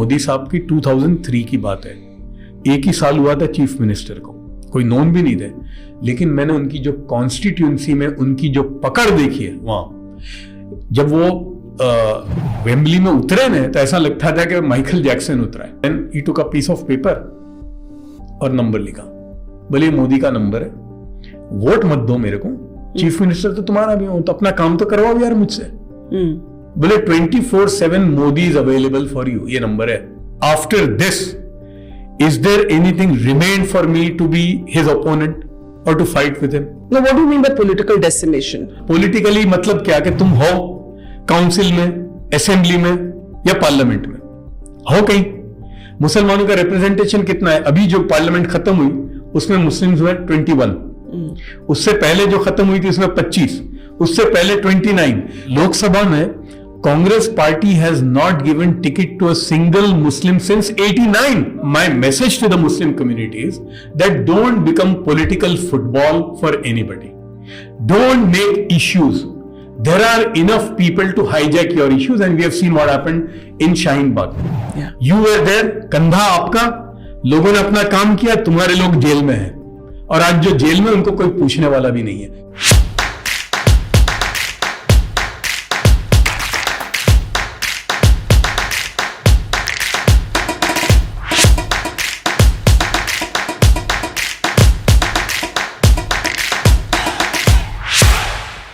मोदी साहब की 2003 की बात है, एक ही साल हुआ था चीफ मिनिस्टर को, कोई नोन भी नहीं थे, लेकिन मैंने उनकी जो कॉन्स्टिट्यूंसी में उनकी जो पकड़ देखी है वहां, जब वो वेम्बली में उतरे ने तो ऐसा लगता था कि माइकल जैक्सन उतरा है। Then he took a piece of paper और नंबर लिखा, बोले मोदी का नंबर है, वोट मत दो मेरे को, चीफ मिनिस्टर तो तुम्हारा भी हो, तो अपना काम तो करवाओ यार मुझसे। बोले 24/7 Modi is available for you, ये नंबर है। After this is there anything remain for me to be his opponent और to fight with him? Now, what do you mean by political decimation? Politically मतलब क्या कि तुम हो काउंसिल में, assembly में या पार्लियामेंट में, हो कहीं। मुसलमानों का रिप्रेजेंटेशन कितना है? अभी जो पार्लियामेंट खत्म हुई उसमें मुस्लिम्स हुए 21, उससे पहले जो खत्म हुई थी उसमें 25, उससे पहले 29। लोकसभा में Congress party has not given ticket to a single Muslim since 89। My message to the Muslim community is that don't become political football for anybody, don't make issues, there are enough people to hijack your issues and we have seen what happened in Shaheen Bagh. You were there, कंधा आपका, लोगों ने अपना काम किया, तुम्हारे लोग jail में हैं, और आज जो जेल में उनको कोई पूछने वाला भी नहीं है।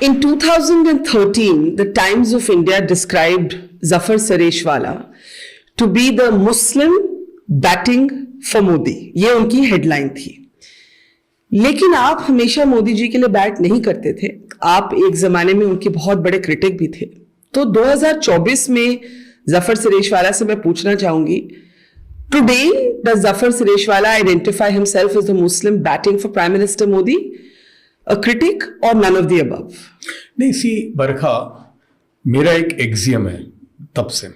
In 2013, the Times of India described Zafar Sareshwala to be the Muslim batting for Modi. ये उनकी हेडलाइन थी। लेकिन आप हमेशा मोदी जी के लिए बैट नहीं करते थे, आप एक जमाने में उनके बहुत बड़े क्रिटिक भी थे। तो 2024 में जफर सरेशवाला से मैं पूछना चाहूंगी, today does Zafar Sareshwala identify himself as the Muslim batting for prime minister Modi, a critic or none of the above? नहीं, सी बरखा, मेरा एक एक्सियम है तब से,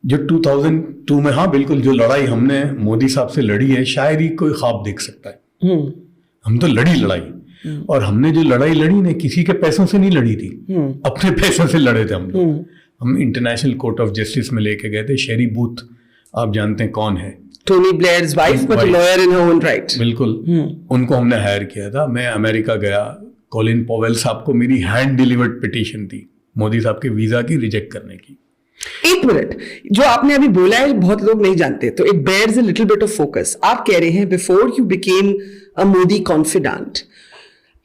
जो 2002 में, हाँ बिल्कुल, जो लड़ाई हमने मोदी साहब से लड़ी है शायद ही कोई ख्वाब देख सकता है। हम तो लड़ी लड़ाई, और हमने जो लड़ाई लड़ी ने किसी के पैसों से नहीं लड़ी थी, अपने पैसों से लड़े थे हम लोग। हम इंटरनेशनल कोर्ट ऑफ जस्टिस में लेके गए थे। शेरी बूथ आप जानते हैं कौन है? Tony Blair's wife, but lawyer in her own right. बिल्कुल, उनको हमने हायर किया था। मैं अमेरिका गया, कॉलिन पॉवेल साहब को मेरी हैंड डिलीवर्ड पिटीशन थी मोदी साहब के वीजा की रिजेक्ट करने की। एक मिनट, जो आपने अभी बोला है बहुत लोग नहीं जानते, तो it bears a little bit of focus. आप कह रहे हैं before you became a Modi confidant,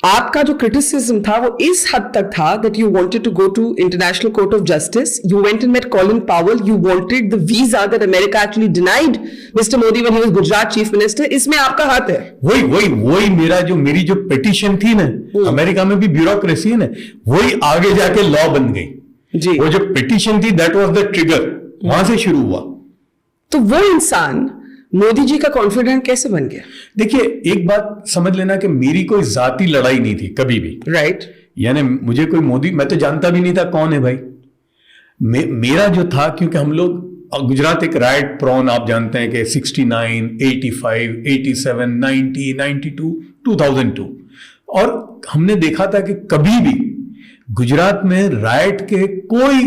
आपका जो क्रिटिसिज्म था वो इस हद तक था that you wanted to go to International Court of Justice, you went and met Colin Powell, you wanted the visa that America actually denied Mr. Modi when he was Gujarat Chief Minister। इसमें आपका हाथ है। वही मेरी जो petition थी ना, America में भी ब्यूरोक्रेसी है ना, वही आगे जाके लॉ बन गई जी। वो जो पिटीशन थी दैट वाज द ट्रिगर, वहां से शुरू हुआ। तो वो इंसान मोदी जी का कॉन्फिडेंट कैसे बन गया? देखिए, एक बात समझ लेना कि मेरी कोई जाती लड़ाई नहीं थी कभी भी, राइट। यानी मुझे कोई मोदी, मैं तो जानता भी नहीं था कौन है भाई। मेरा जो था, क्योंकि हम लोग गुजरात एक राइट प्रॉन, आप जानते हैं कि 69, 85, 87, 90, 92, 2002, और हमने देखा था कि कभी भी गुजरात में राइट के कोई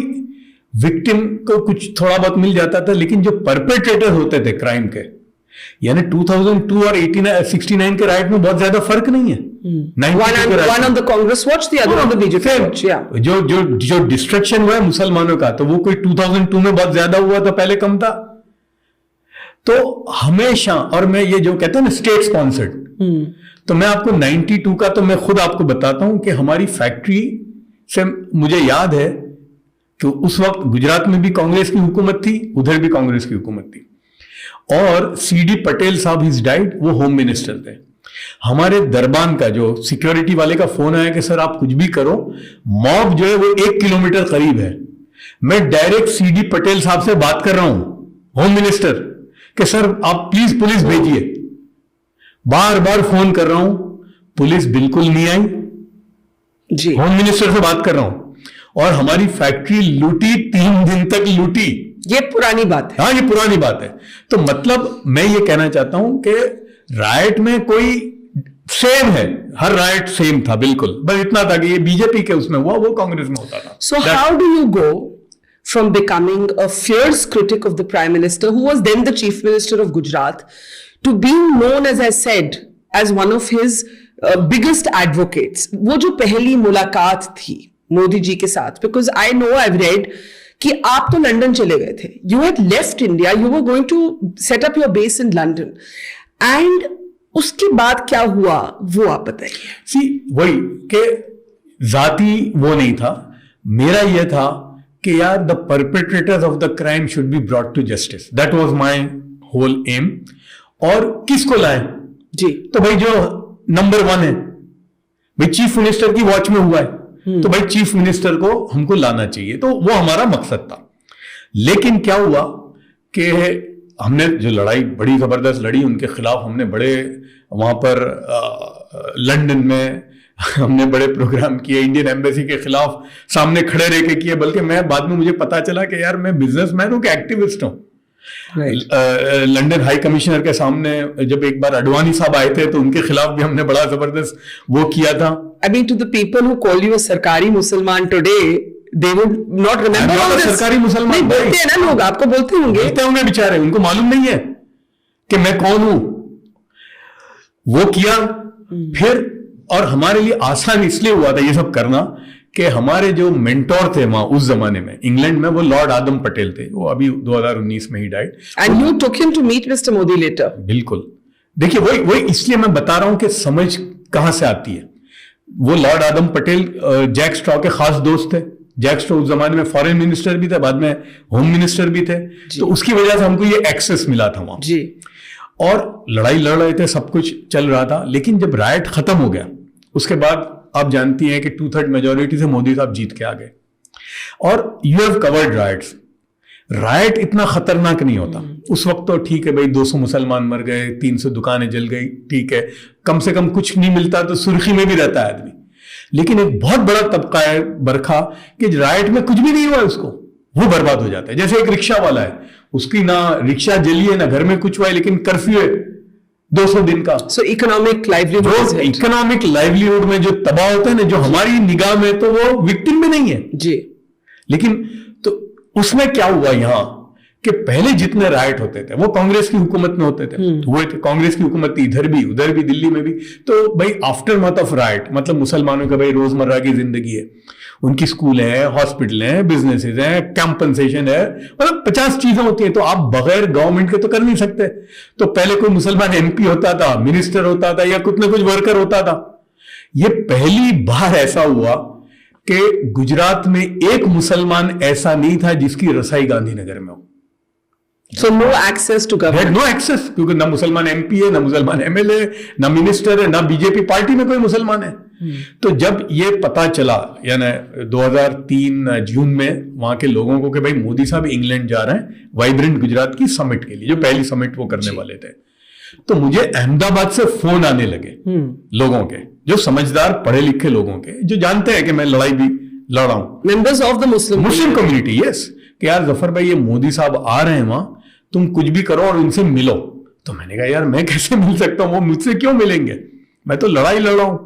विक्टिम को कुछ थोड़ा बहुत मिल जाता था, लेकिन जो परपेट्रेटर होते थे क्राइम के, यानी 2002 और 69 के राइट में बहुत ज्यादा फर्क नहीं है। One on the Congress watch, the other on the BJP watch, yeah. जो डिस्ट्रक्शन हुआ है मुसलमानों का, तो वो कोई 2002 में बहुत ज्यादा हुआ था, पहले कम था। तो हमेशा, और मैं ये जो कहते हैं ना स्टेट स्पॉन्सर्ड, तो मैं आपको 92 का तो मैं खुद आपको बताता हूं कि हमारी फैक्ट्री से मुझे याद है कि उस वक्त गुजरात में भी कांग्रेस की हुकूमत थी, उधर भी कांग्रेस की हुकूमत थी, और सीडी पटेल साहब इज डाइड, वो होम मिनिस्टर थे। हमारे दरबान का जो सिक्योरिटी वाले का फोन आया कि सर आप कुछ भी करो, मॉब जो है वो 1 किलोमीटर करीब है। मैं डायरेक्ट सीडी पटेल साहब से बात कर रहा हूं, होम मिनिस्टर, कि सर आप प्लीज पुलिस भेजिए। बार बार फोन कर रहा हूं, पुलिस बिल्कुल नहीं आई जी। होम मिनिस्टर से बात कर रहा हूं, और हमारी फैक्ट्री लूटी, 3 दिन तक लूटी। ये पुरानी बात है। हाँ, ये पुरानी बात है। तो मतलब मैं ये कहना चाहता हूं कि राइट में कोई सेम है, हर राइट सेम था बिल्कुल, बस इतना था कि ये बीजेपी के उसमें हुआ, वो कांग्रेस में होता था। So how do you go from becoming a fierce critic of the Prime Minister, who was then the Chief Minister of Gujarat, to being known, as I said, as one of his biggest advocates. वो जो पहली मुलाकात थी मोदी जी के साथ, because I know, I've read कि आप तो लंदन चले गए थे. You had left India, you were going to set up your base in London. And उसके बाद क्या हुआ वो आप बताइए. सी वही कि जाति वो नहीं था, मेरा यह था कि यार the perpetrators of the crime should be brought to justice. That was my whole aim. और किसको लाए जी? तो भाई जो नंबर 1 है, भाई चीफ मिनिस्टर की वॉच में हुआ है, तो भाई चीफ मिनिस्टर को हमको लाना चाहिए. तो वो हमारा मकसद था. लेकिन क्या हुआ कि हमने जो लड़ाई बड़ी जबरदस्त लड़ी उनके खिलाफ, हमने बड़े वहां पर लंदन में हमने बड़े प्रोग्राम किए, इंडियन एम्बेसी के खिलाफ सामने खड़े रह के किए. बल्कि मैं बाद में मुझे पता चला कि यार मैं बिजनेसमैन हूं कि एक्टिविस्ट हूं. लंदन हाई कमिश्नर के सामने जब एक बार अडवाणी साहब आए थे तो उनके खिलाफ भी हमने बड़ा जबरदस्त वो किया था. I mean, to the people who call you a सरकारी मुसलमान today, they would not remember all this. सरकारी मुसलमान नहीं बोलते हैं ना लोग, आपको बोलते होंगे बेचारे, उनको मालूम नहीं है कि मैं कौन हूं. वो किया फिर. और हमारे लिए आसान इसलिए हुआ था ये सब करना कि हमारे जो मेंटोर थे वहां उस जमाने में इंग्लैंड में, वो लॉर्ड आदम पटेल थे. वो अभी 2019 में ही died. And you took him to meet mister Modi later. बिल्कुल. देखिए वही इसलिए मैं बता रहा हूं कि समझ कहां से आती है. वो लॉर्ड आदम पटेल जैक स्ट्रॉ के खास दोस्त थे. जैक स्ट्रॉ उस जमाने में फॉरेन मिनिस्टर भी थे, बाद में होम मिनिस्टर भी थे. तो उसकी वजह से हमको ये एक्सेस मिला था वहां जी. और लड़ाई लड़ रहे थे, सब कुछ चल रहा था. लेकिन जब राइट खत्म हो गया उसके बाद आप जानती हैं कि 2/3 मेजोरिटी से मोदी साहब जीत के आ गए. और you have covered rights. Right इतना खतरनाक नहीं होता उस वक्त. तो ठीक है भाई, 200 मुसलमान मर गए, 300 दुकानें जल गई, ठीक है, कम से कम कुछ नहीं मिलता तो सुर्खी में भी रहता है आदमी. लेकिन एक बहुत बड़ा तबका है बरखा कि राइट में कुछ भी नहीं हुआ, उसको वो बर्बाद हो जाता है. जैसे एक रिक्शा वाला है, उसकी ना रिक्शा जली है ना घर में कुछ हुआ है, लेकिन कर्फ्यू है 200 दिन का. सो इकोनॉमिक लाइवलीहुड, इकोनॉमिक लाइवलीहुड में जो तबाह होता है ना, जो हमारी निगाह में तो वो विक्टिम में नहीं है जी. लेकिन तो उसमें क्या हुआ यहां कि पहले जितने राइट होते थे वो कांग्रेस की हुकूमत में होते थे, हुए थे. कांग्रेस की हुकूमत थी इधर भी उधर भी, दिल्ली में भी. तो भाई आफ्टर मथ ऑफ राइट मतलब मुसलमानों का भाई रोजमर्रा की जिंदगी है, उनकी स्कूल है, हॉस्पिटल है, बिजनेसेस हैं, कंपनसेशन है, मतलब 50 चीजें होती हैं. तो आप बगैर गवर्नमेंट के तो कर नहीं सकते. तो पहले कोई मुसलमान एमपी होता था, मिनिस्टर होता था, या कुछ ना कुछ वर्कर होता था. ये पहली बार ऐसा हुआ कि गुजरात में एक मुसलमान ऐसा नहीं था जिसकी रसाई गांधीनगर में हो. So no access to government. No access, क्योंकि ना मुसलमान एमपी है, ना मुसलमान एमएलए, ना मिनिस्टर है, ना बीजेपी पार्टी में कोई मुसलमान है. तो जब ये पता चला यानी 2003 जून में वहां के लोगों को कि भाई मोदी साहब इंग्लैंड जा रहे हैं वाइब्रेंट गुजरात की समिट के लिए, जो पहली समिट वो करने वाले थे, तो मुझे अहमदाबाद से फोन आने लगे लोगों के, जो समझदार पढ़े लिखे लोगों के, जो जानते हैं कि मैं लड़ाई भी लड़ रहा हूं. Members of the Muslim community. Yes, कि यार जफर भाई ये मोदी साहब आ रहे हैं वहां, तुम कुछ भी करो और उनसे मिलो. तो मैंने कहा यार मैं कैसे मिल सकता हूं, वो मुझसे क्यों मिलेंगे, मैं तो लड़ाई लड़ रहा हूं.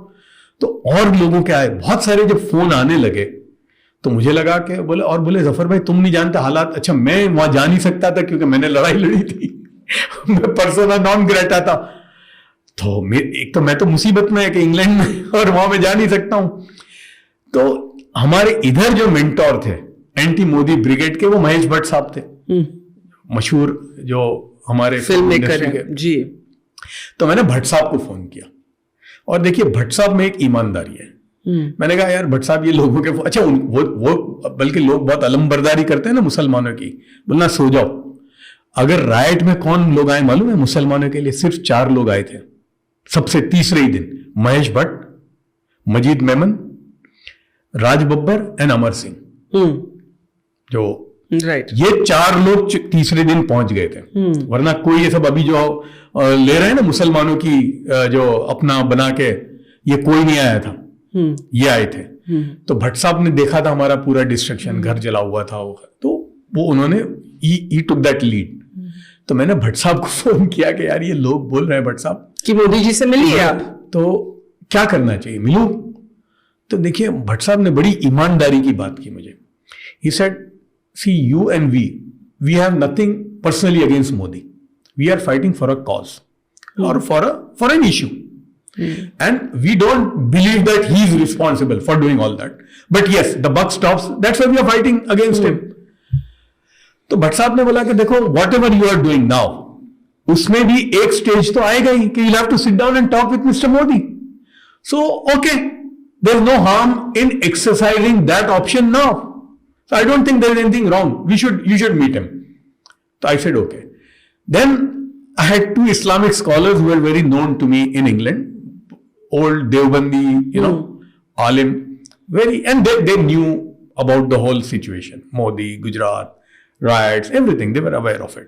तो और लोगों के आए बहुत सारे, जब फोन आने लगे तो मुझे लगा कि बोले जफर भाई तुम नहीं जानते हालात. अच्छा, मैं वहां जा नहीं सकता था क्योंकि मैंने लड़ाई लड़ी थी मैं पर्सोना नॉन ग्रेटा था. तो एक तो मैं तो मुसीबत में है कि इंग्लैंड में, और वहां मैं जा नहीं सकता हूं. तो हमारे इधर जो मेंटोर थे एंटी मोदी ब्रिगेड के, वो महेश भट्ट साहब थे, मशहूर जो हमारे फिल्म मेकर हैं जी. तो मैंने भट्ट साहब को फोन किया, और देखिए भट्ट साहब में एक ईमानदारी है. मैंने कहा यार भट्ट साहब ये लोगों के, अच्छा वो बल्कि लोग बहुत अलमबरदारी करते हैं ना मुसलमानों की, बोलना सो जाओ. अगर राइट में कौन लोग आए मालूम है मुसलमानों के लिए? सिर्फ 4 लोग आए थे सबसे तीसरे ही दिन. महेश भट्ट, मजीद मेमन, राज बब्बर एंड अमर सिंह. जो राइट, ये 4 लोग तीसरे दिन पहुंच गए थे. वरना कोई ये सब अभी जो ले रहे हैं ना मुसलमानों की जो अपना बना के, ये कोई नहीं आया था, ये आए थे. तो भट्ट साहब ने देखा था हमारा पूरा डिस्ट्रक्शन, घर जला हुआ था, तो वो उन्होंने ही टुक दैट लीड. तो मैंने भट्ट साहब को फोन किया कि यार ये लोग बोल रहे हैं भट्ट साहब कि मोदी जी से मिलिए आप, तो क्या करना चाहिए, मिलूं? तो देखिए भट्ट साहब ने बड़ी ईमानदारी की बात की मुझे. He said see, you and we have nothing personally against Modi. We are fighting for a cause or for an issue. And we don't believe that he is responsible for doing all that. But yes, the buck stops. That's why we are fighting against him. तो भट्ट साहब ने बोला कि देखो, whatever you are doing now, उसमें भी एक stage तो आएगा ही कि you'll have to sit down and talk with Mr. Modi. So, okay, there's no harm in exercising that option now. So I don't think there's anything wrong. You should meet him. So I said, okay. Then I had two Islamic scholars who were very known to me in England. Old Deobandi, alim, and they knew about the whole situation. Modi, Gujarat, riots, everything. They were aware of it.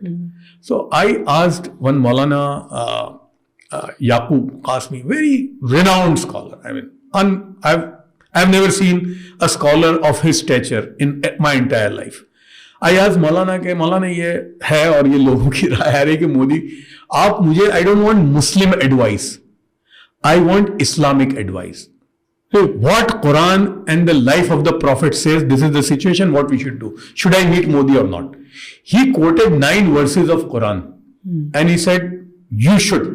So I asked one Maulana Yaqub Qasmi, very renowned scholar. I mean, I've never seen a scholar of his stature in my entire life. I asked Maulana के मौलाना ये है और ये लोगों की राय आ रही है कि मोदी आप मुझे I don't want Muslim advice. I want Islamic advice. What Quran and the life of the Prophet says, this is the situation, what we should do. Should I meet Modi or not? He quoted 9 verses of Quran and he said, you should.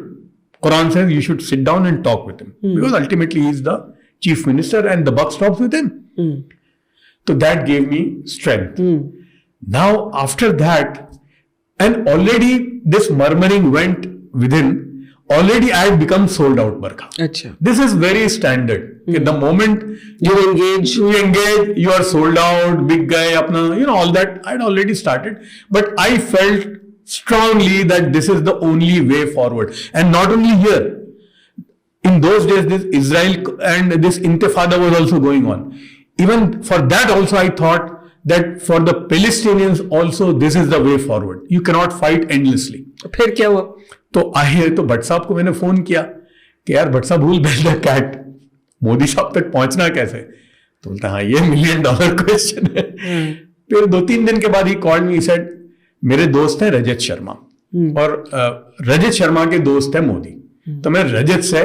Quran says you should sit down and talk with him because ultimately he is the chief minister and the buck stops with him. So that gave me strength. Now after that, and already this murmuring went within. Already I had become sold out, Barkha. Achha. This is very standard. The moment you engage, you are sold out, big guy, apna, all that. I had already started. But I felt strongly that this is the only way forward. And not only here. In those days, this Israel and this Intifada was also going on. Even for that also I thought that for the Palestinians also this is the way forward. You cannot fight endlessly. फिर क्या हुआ? तो आए तो भट्ट साहब को मैंने phone किया कि यार भट्ट साहब will build a cat, Modi साहब तक पहुंचना कैसे? तो बोलता हाँ ये $1 million क्वेश्चन है। फिर 2-3 दिन के बाद ही कॉल्ड मी, सेड मेरे दोस्त हैं रजत शर्मा और रजत शर्मा के दोस्त है मोदी, तो मैं रजत से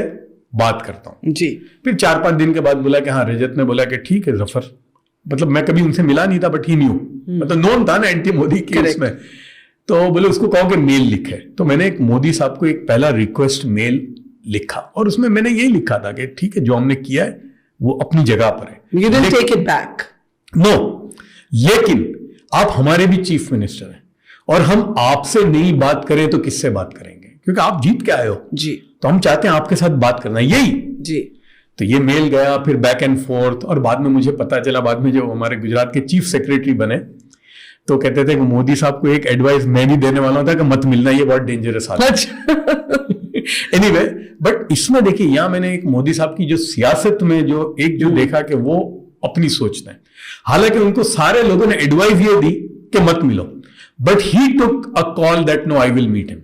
बात करता हूँ जी। फिर 4-5 दिन के बाद बोला कि हाँ, रजत ने बोला कि ठीक है जफर, मतलब मैं कभी उनसे मिला नहीं था बट ही न्यू, मतलब नोन था ना एंटी मोदी की उसमें। तो बोले उसको कहो कि मेल लिखे। तो मैंने एक मोदी साहब को एक पहला रिक्वेस्ट मेल लिखा और उसमें मैंने यही लिखा था कि ठीक है जो हमने किया है वो अपनी जगह पर है, You didn't take it back. No, लेकिन आप हमारे भी चीफ मिनिस्टर हैं और हम आपसे नहीं बात करें तो किससे बात करेंगे, क्योंकि आप जीत के आए हो जी, तो हम चाहते हैं आपके साथ बात करना, यही जी। तो ये मेल गया, फिर बैक एंड फोर्थ, और बाद में मुझे पता चला, बाद में जो हमारे गुजरात के चीफ सेक्रेटरी बने तो कहते थे कि मोदी साहब को एक एडवाइस मैं भी देने वाला था कि मत मिलना, ये बहुत डेंजरस आदमी। एनीवे, बट इसमें देखिए यहाँ मैंने एक मोदी साहब की जो सियासत में जो देखा कि वो अपनी सोचते हैं, हालांकि उनको सारे लोगों ने एडवाइस ये दी कि मत मिलो, but he took a call that no I will meet him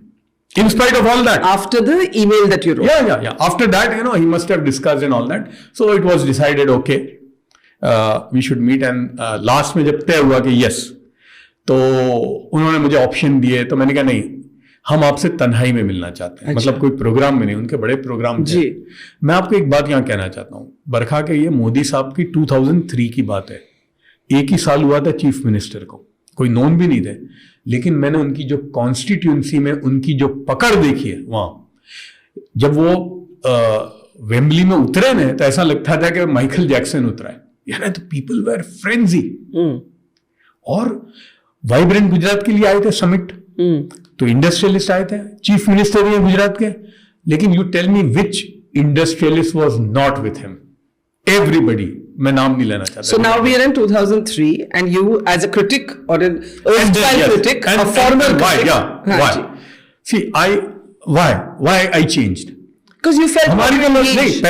in spite of all that. After the email that you wrote. Yeah. After that, he must have discussed and all that. So it was decided, okay, we should meet. And last में जब तय हुआ कि yes, तो उन्होंने मुझे option दिए, तो मैंने कहा नहीं, हम आपसे तन्हाई में मिलना चाहते हैं। मतलब कोई प्रोग्राम में नहीं, उनके बड़े प्रोग्राम थे। मैं आपको एक बात यहाँ कहना चाहता हूँ, बरखा के ये मोदी साहब की 2003 की बात है, एक ही साल हुआ था चीफ मिनिस्टर को, कोई नोन भी नहीं थे, लेकिन मैंने उनकी जो कॉन्स्टिट्यूंसी में उनकी जो पकड़ देखी है वहां, जब वो वेम्बली में उतरे ने तो ऐसा लगता था कि माइकल जैक्सन उतरा है यार, तो पीपल वेर फ्रेंजी। और वाइब्रेंट गुजरात के लिए आए थे समिट, तो इंडस्ट्रियलिस्ट आए थे, चीफ मिनिस्टर भी है गुजरात के, लेकिन you tell me which industrialist was not with him? Everybody, मैं नाम नहीं लेना चाहता। So now we are in 2003 and you as a critic or an erstwhile critic, a former critic. Why? See, why I changed? Because you felt हमारी नहीं,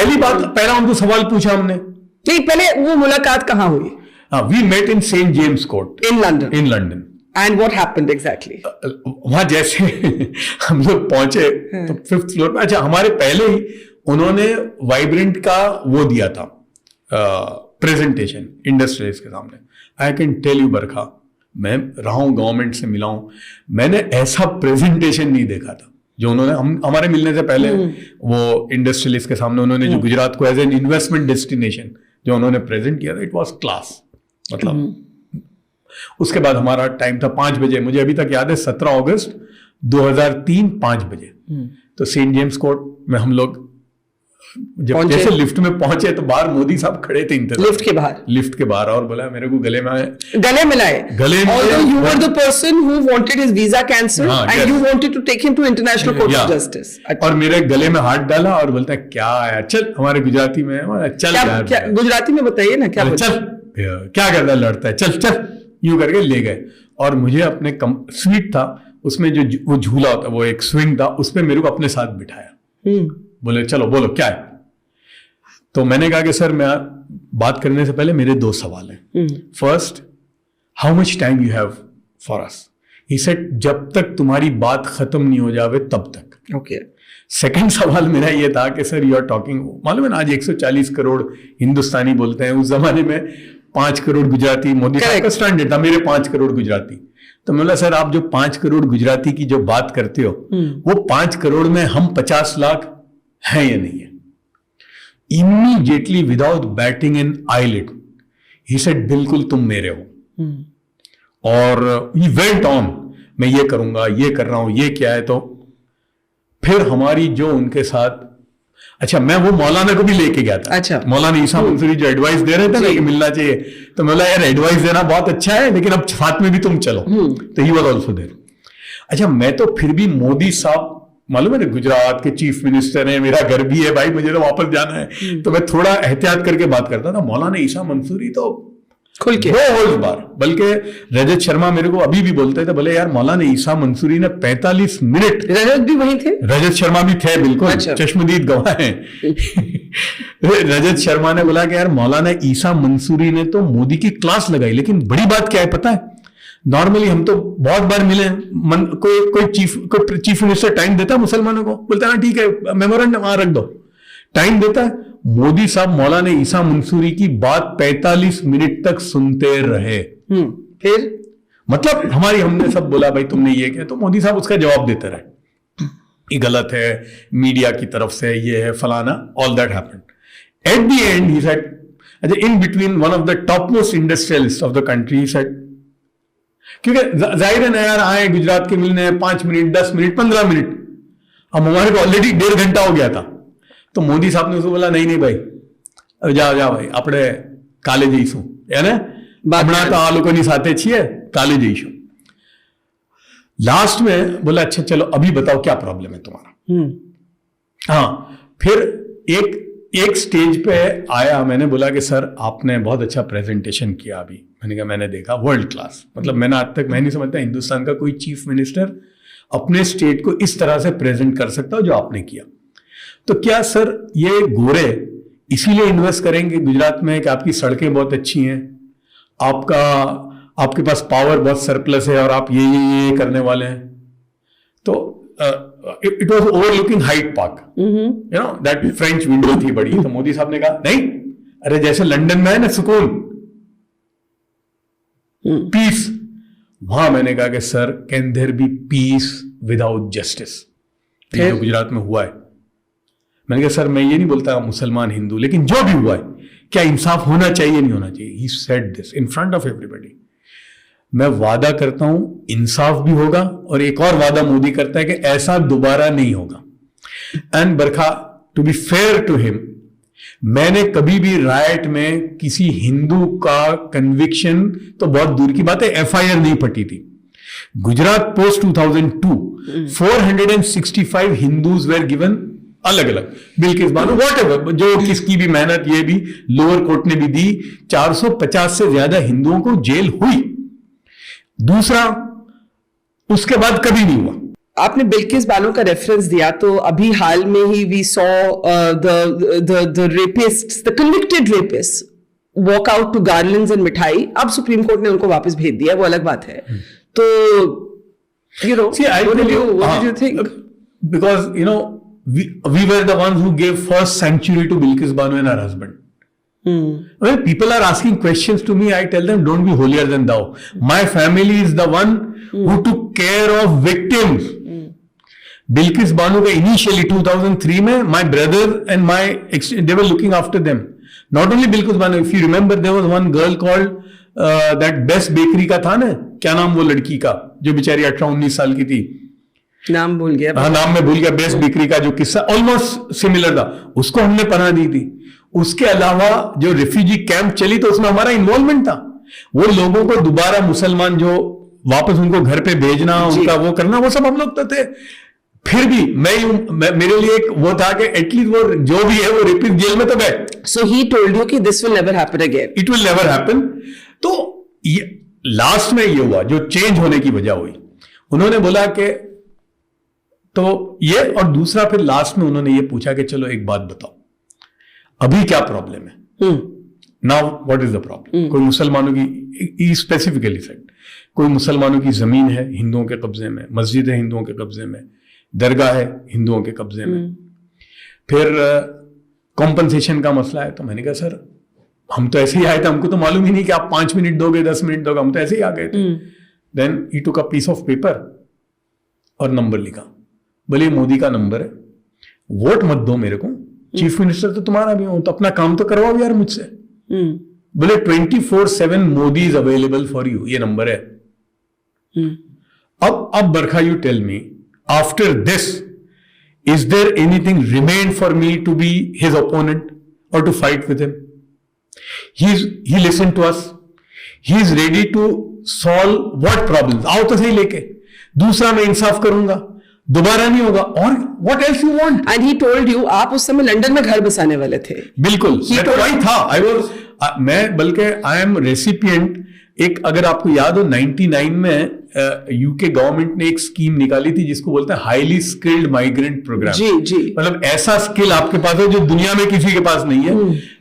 पहला उनको सवाल पूछा हमने। नहीं, पहले वो मुलाकात कहाँ हुई? We met in St. James Court. In London. In London. And what happened exactly? वहां जैसे हम लोग पहुंचे तो 5th फ्लोर पे, अच्छा हमारे पहले ही उन्होंने वाइब्रेंट का वो दिया था प्रेजेंटेशन इंडस्ट्रियलिस्ट के सामने। आई कैन टेल यू बरखा, मैं रहा हूं, गवर्नमेंट से मिला हूं, मैंने ऐसा प्रेजेंटेशन नहीं देखा था जो उन्होंने हमारे मिलने से पहले वो इंडस्ट्रियलिस्ट के सामने उन्होंने जो गुजरात को एज एन इन्वेस्टमेंट डेस्टिनेशन जो उन्होंने प्रेजेंट किया था, इट वाज क्लास। मतलब उसके बाद हमारा टाइम था 5 बजे, मुझे अभी तक याद है 17 अगस्त 2003 5 बजे। तो सेंट जेम्स कोर्ट में हम लोग जब जैसे लिफ्ट में पहुंचे तो बाहर मोदी साहब खड़े थे लिफ्ट के बाहर और बोला मेरे को गले मिलाए। Although you were the person who wanted his visa cancelled and you wanted to take him to International Court of Justice. और मेरे गले में हाथ डाला और बोलता है क्या यार चल, हमारे गुजराती में चल यार, गुजराती में बताइए ना क्या चल क्या करता है, लड़ता है, चल चल, यूं करके ले गए। और मुझे अपने स्वीट था उसमें जो वो झूला होता, वो एक स्विंग था, उसमें मेरे को अपने साथ बिठाया। बोले चलो बोलो क्या है। तो मैंने कहा कि सर मैं बात करने से पहले मेरे 2 सवाल हैं। First, how much time you have for us. He said जब तक तुम्हारी बात खत्म नहीं हो जावे तब तक। ओके। सेकंड सवाल मेरा ये था कि सर यू आर टॉकिंग, मालूम है ना आज 140 करोड़ हिंदुस्तानी बोलते हैं, उस जमाने में 5 करोड़ गुजराती, मोदी साहब का स्टैंडर्ड था, मेरे 5 करोड़ गुजराती। तो मैं बोला सर आप जो 5 करोड़ गुजराती की जो बात करते हो वो 5 करोड़ में हम 50 लाख हैं या नहीं है। Immediately without batting an eyelid he said बिल्कुल तुम मेरे हो। और ही वेंट ऑन, मैं ये करूंगा, ये कर रहा हूं, ये क्या है। तो फिर हमारी जो उनके साथ, अच्छा मैं वो मौलाना को भी लेके गया था। अच्छा। मौलाना ईसा मंसूरी जो एडवाइस दे रहे थे ना कि मिलना चाहिए, तो मैं बोला यार एडवाइस देना बहुत अच्छा है लेकिन अब साथ में भी तुम चलो। तो ही वाज आल्सो देयर। अच्छा मैं तो फिर भी मोदी साहब, मालूम है ना गुजरात के चीफ मिनिस्टर हैं, मेरा घर भी है भाई, मुझे तो वापस जाना है, तो मैं थोड़ा एहतियात करके बात करता था। मौलाना ईसा मंसूरी तो खुल के बार, बल्कि रजत शर्मा मेरे को अभी भी बोलते थे, बोले यार मौलाना ईसा मंसूरी ने 45 मिनट, रजत भी वहीं थे, रजत शर्मा भी थे बिल्कुल। अच्छा। चश्मदीद गवाह हैं। रजत शर्मा ने बोला कि यार मौलाना ईसा मंसूरी ने तो मोदी की क्लास लगाई। लेकिन बड़ी बात क्या है पता है, नॉर्मली हम तो बहुत बार मिले, कोई चीफ मिनिस्टर टाइम देता है मुसलमानों को, बोलता है ना ठीक है मेमोरेंडम वहां रख दो, टाइम देता है। मोदी साहब मौलाना ईसा मंसूरी की बात 45 मिनट तक सुनते रहे। फिर मतलब हमने सब बोला भाई तुमने ये किया, तो मोदी साहब उसका जवाब देते रहे, ये गलत है, मीडिया की तरफ से ये है फलाना, all that happened. At the end he said, अच्छा in between one of the top most industrialist of the country, he said, क्योंकि जाहिर है ना यार आए गुजरात के मिलने 5 मिनट 10 मिनट 15 मिनट, अब हमारे को ऑलरेडी 1.5 घंटा हो गया था। तो मोदी साहब ने उसको बोला नहीं भाई अब जा भाई આપણે કાલે જઈશું એને હમણાં તો આ લોકોની સાથે છીએ કાલે જઈશું। लास्ट में बोला अच्छा चलो अभी बताओ क्या प्रॉब्लम है तुम्हारा। हाँ फिर एक स्टेज पे आया, मैंने बोला कि सर आपने बहुत अच्छा प्रेजेंटेशन किया अभी। मैंने कहा मैंने देखा वर्ल्ड क्लास, मतलब मैंने आज तक मैं नहीं समझता हिंदुस्तान का कोई चीफ मिनिस्टर अपने स्टेट को इस तरह से प्रेजेंट कर सकता हो जो आपने किया। तो क्या सर ये गोरे इसीलिए इन्वेस्ट करेंगे गुजरात में कि आपकी सड़कें बहुत अच्छी हैं, आपके पास पावर बहुत सरप्लस है और आप ये करने वाले हैं। तो it was overlooking Hyde Park, you know that French window थी बड़ी। तो मोदी साहब ने कहा नहीं, अरे जैसे लंदन में है ना सुकून, पीस, वहां मैंने कहा कि sir can there be peace without justice. जो गुजरात में हुआ है, मैंने कहा सर मैं ये नहीं बोलता मुसलमान हिंदू, लेकिन जो भी हुआ है क्या इंसाफ होना चाहिए नहीं होना चाहिए। He said this in front of everybody. मैं वादा करता हूं इंसाफ भी होगा, और एक और वादा मोदी करता है कि ऐसा दोबारा नहीं होगा। And Barkha, to be fair to him, मैंने कभी भी राइट में किसी हिंदू का कन्विक्शन, तो बहुत दूर की बात है, एफआईआर नहीं फटी थी। Gujarat post 2002 465 Hindus were given, अलग अलग बिल्किस बानो व्हाटएवर, जो किसकी भी मेहनत, ये भी लोअर कोर्ट ने भी दी। 450 से ज्यादा हिंदुओं को जेल हुई। दूसरा, उसके बाद कभी नहीं हुआ। आपने बिल्किस बानो का रेफरेंस दिया, तो अभी हाल में ही we saw the rapists, the convicted rapist walk out to garlands and मिठाई। अब सुप्रीम कोर्ट ने उनको वापस भेज दिया, वो अलग बात है। तो you know what did you think? Because you know we were the ones who gave first sanctuary to Bilkis Bano and her husband. When people are asking questions to me, I tell them don't be holier than thou. My family is the one who took care of victims. Bilkis Bano ka initially 2003 mein my brother and they were looking after them. Not only Bilkis Bano, if you remember, there was one girl called that best bakery का था ना, क्या नाम वो लड़की का जो बेचारी 18-19 साल की थी, नाम भूल गया। हाँ नाम मैं भूल गया, बेस्ट बेकरी का जो किस्सा ऑलमोस्ट सिमिलर था, उसको हमने पनाह दी थी। उसके अलावा जो रिफ्यूजी कैंप चली तो उसमें हमारा इन्वॉल्वमेंट था। वो लोगों को दोबारा मुसलमान जो वापस उनको घर पे भेजना, उनका वो करना, वो सब हम लोग तो थे। फिर भी मेरे लिए एक वो था कि एटलीस्ट वो जो भी है वो रेपिस्ट जेल में तो गए। सो ही टोल्ड यू कि this will never happen again, it will never happen. तो ये लास्ट में ये हुआ जो चेंज होने की वजह हुई, उन्होंने बोला कि तो ये, और दूसरा फिर लास्ट में उन्होंने ये पूछा कि चलो एक बात बताओ, अभी क्या प्रॉब्लम है, now what is the problem. कोई मुसलमानों की, स्पेसिफिकली सेड, कोई मुसलमानों की जमीन है हिंदुओं के कब्जे में, मस्जिद है हिंदुओं के कब्जे में, दरगाह है हिंदुओं के कब्जे में, फिर कॉम्पनसेशन का मसला है। तो मैंने कहा सर हम तो ऐसे ही आए थे, हमको तो मालूम ही नहीं कि आप 5 मिनट दोगे 10 मिनट दोगे, हम तो ऐसे ही आ गए थे। Then he took a piece of paper और नंबर लिखा, बोले मोदी का नंबर है, वोट मत दो मेरे को, चीफ मिनिस्टर तो तुम्हारा भी हो, तो अपना काम तो करवाओ यार मुझसे। बोले 24/7 Modi is available for you, ये नंबर है। अब Barkha you tell me, after this is there anything remain for me to be his opponent और to fight with him? He listen to us, he is ready to solve what problems, आओ तो सही लेके, दूसरा मैं इंसाफ करूंगा, दोबारा नहीं होगा, और what else you want. And he told you, आप उस समय लंदन में घर बसाने वाले थे। बिल्कुल वही था। मैं बल्कि आई एम रेसिपिएंट, एक अगर आपको याद हो 99 में यूके गवर्नमेंट ने एक स्कीम निकाली थी जिसको बोलते हैं हाईली स्किल्ड माइग्रेंट प्रोग्राम। जी जी, मतलब ऐसा स्किल आपके पास है जो दुनिया में किसी के पास नहीं है।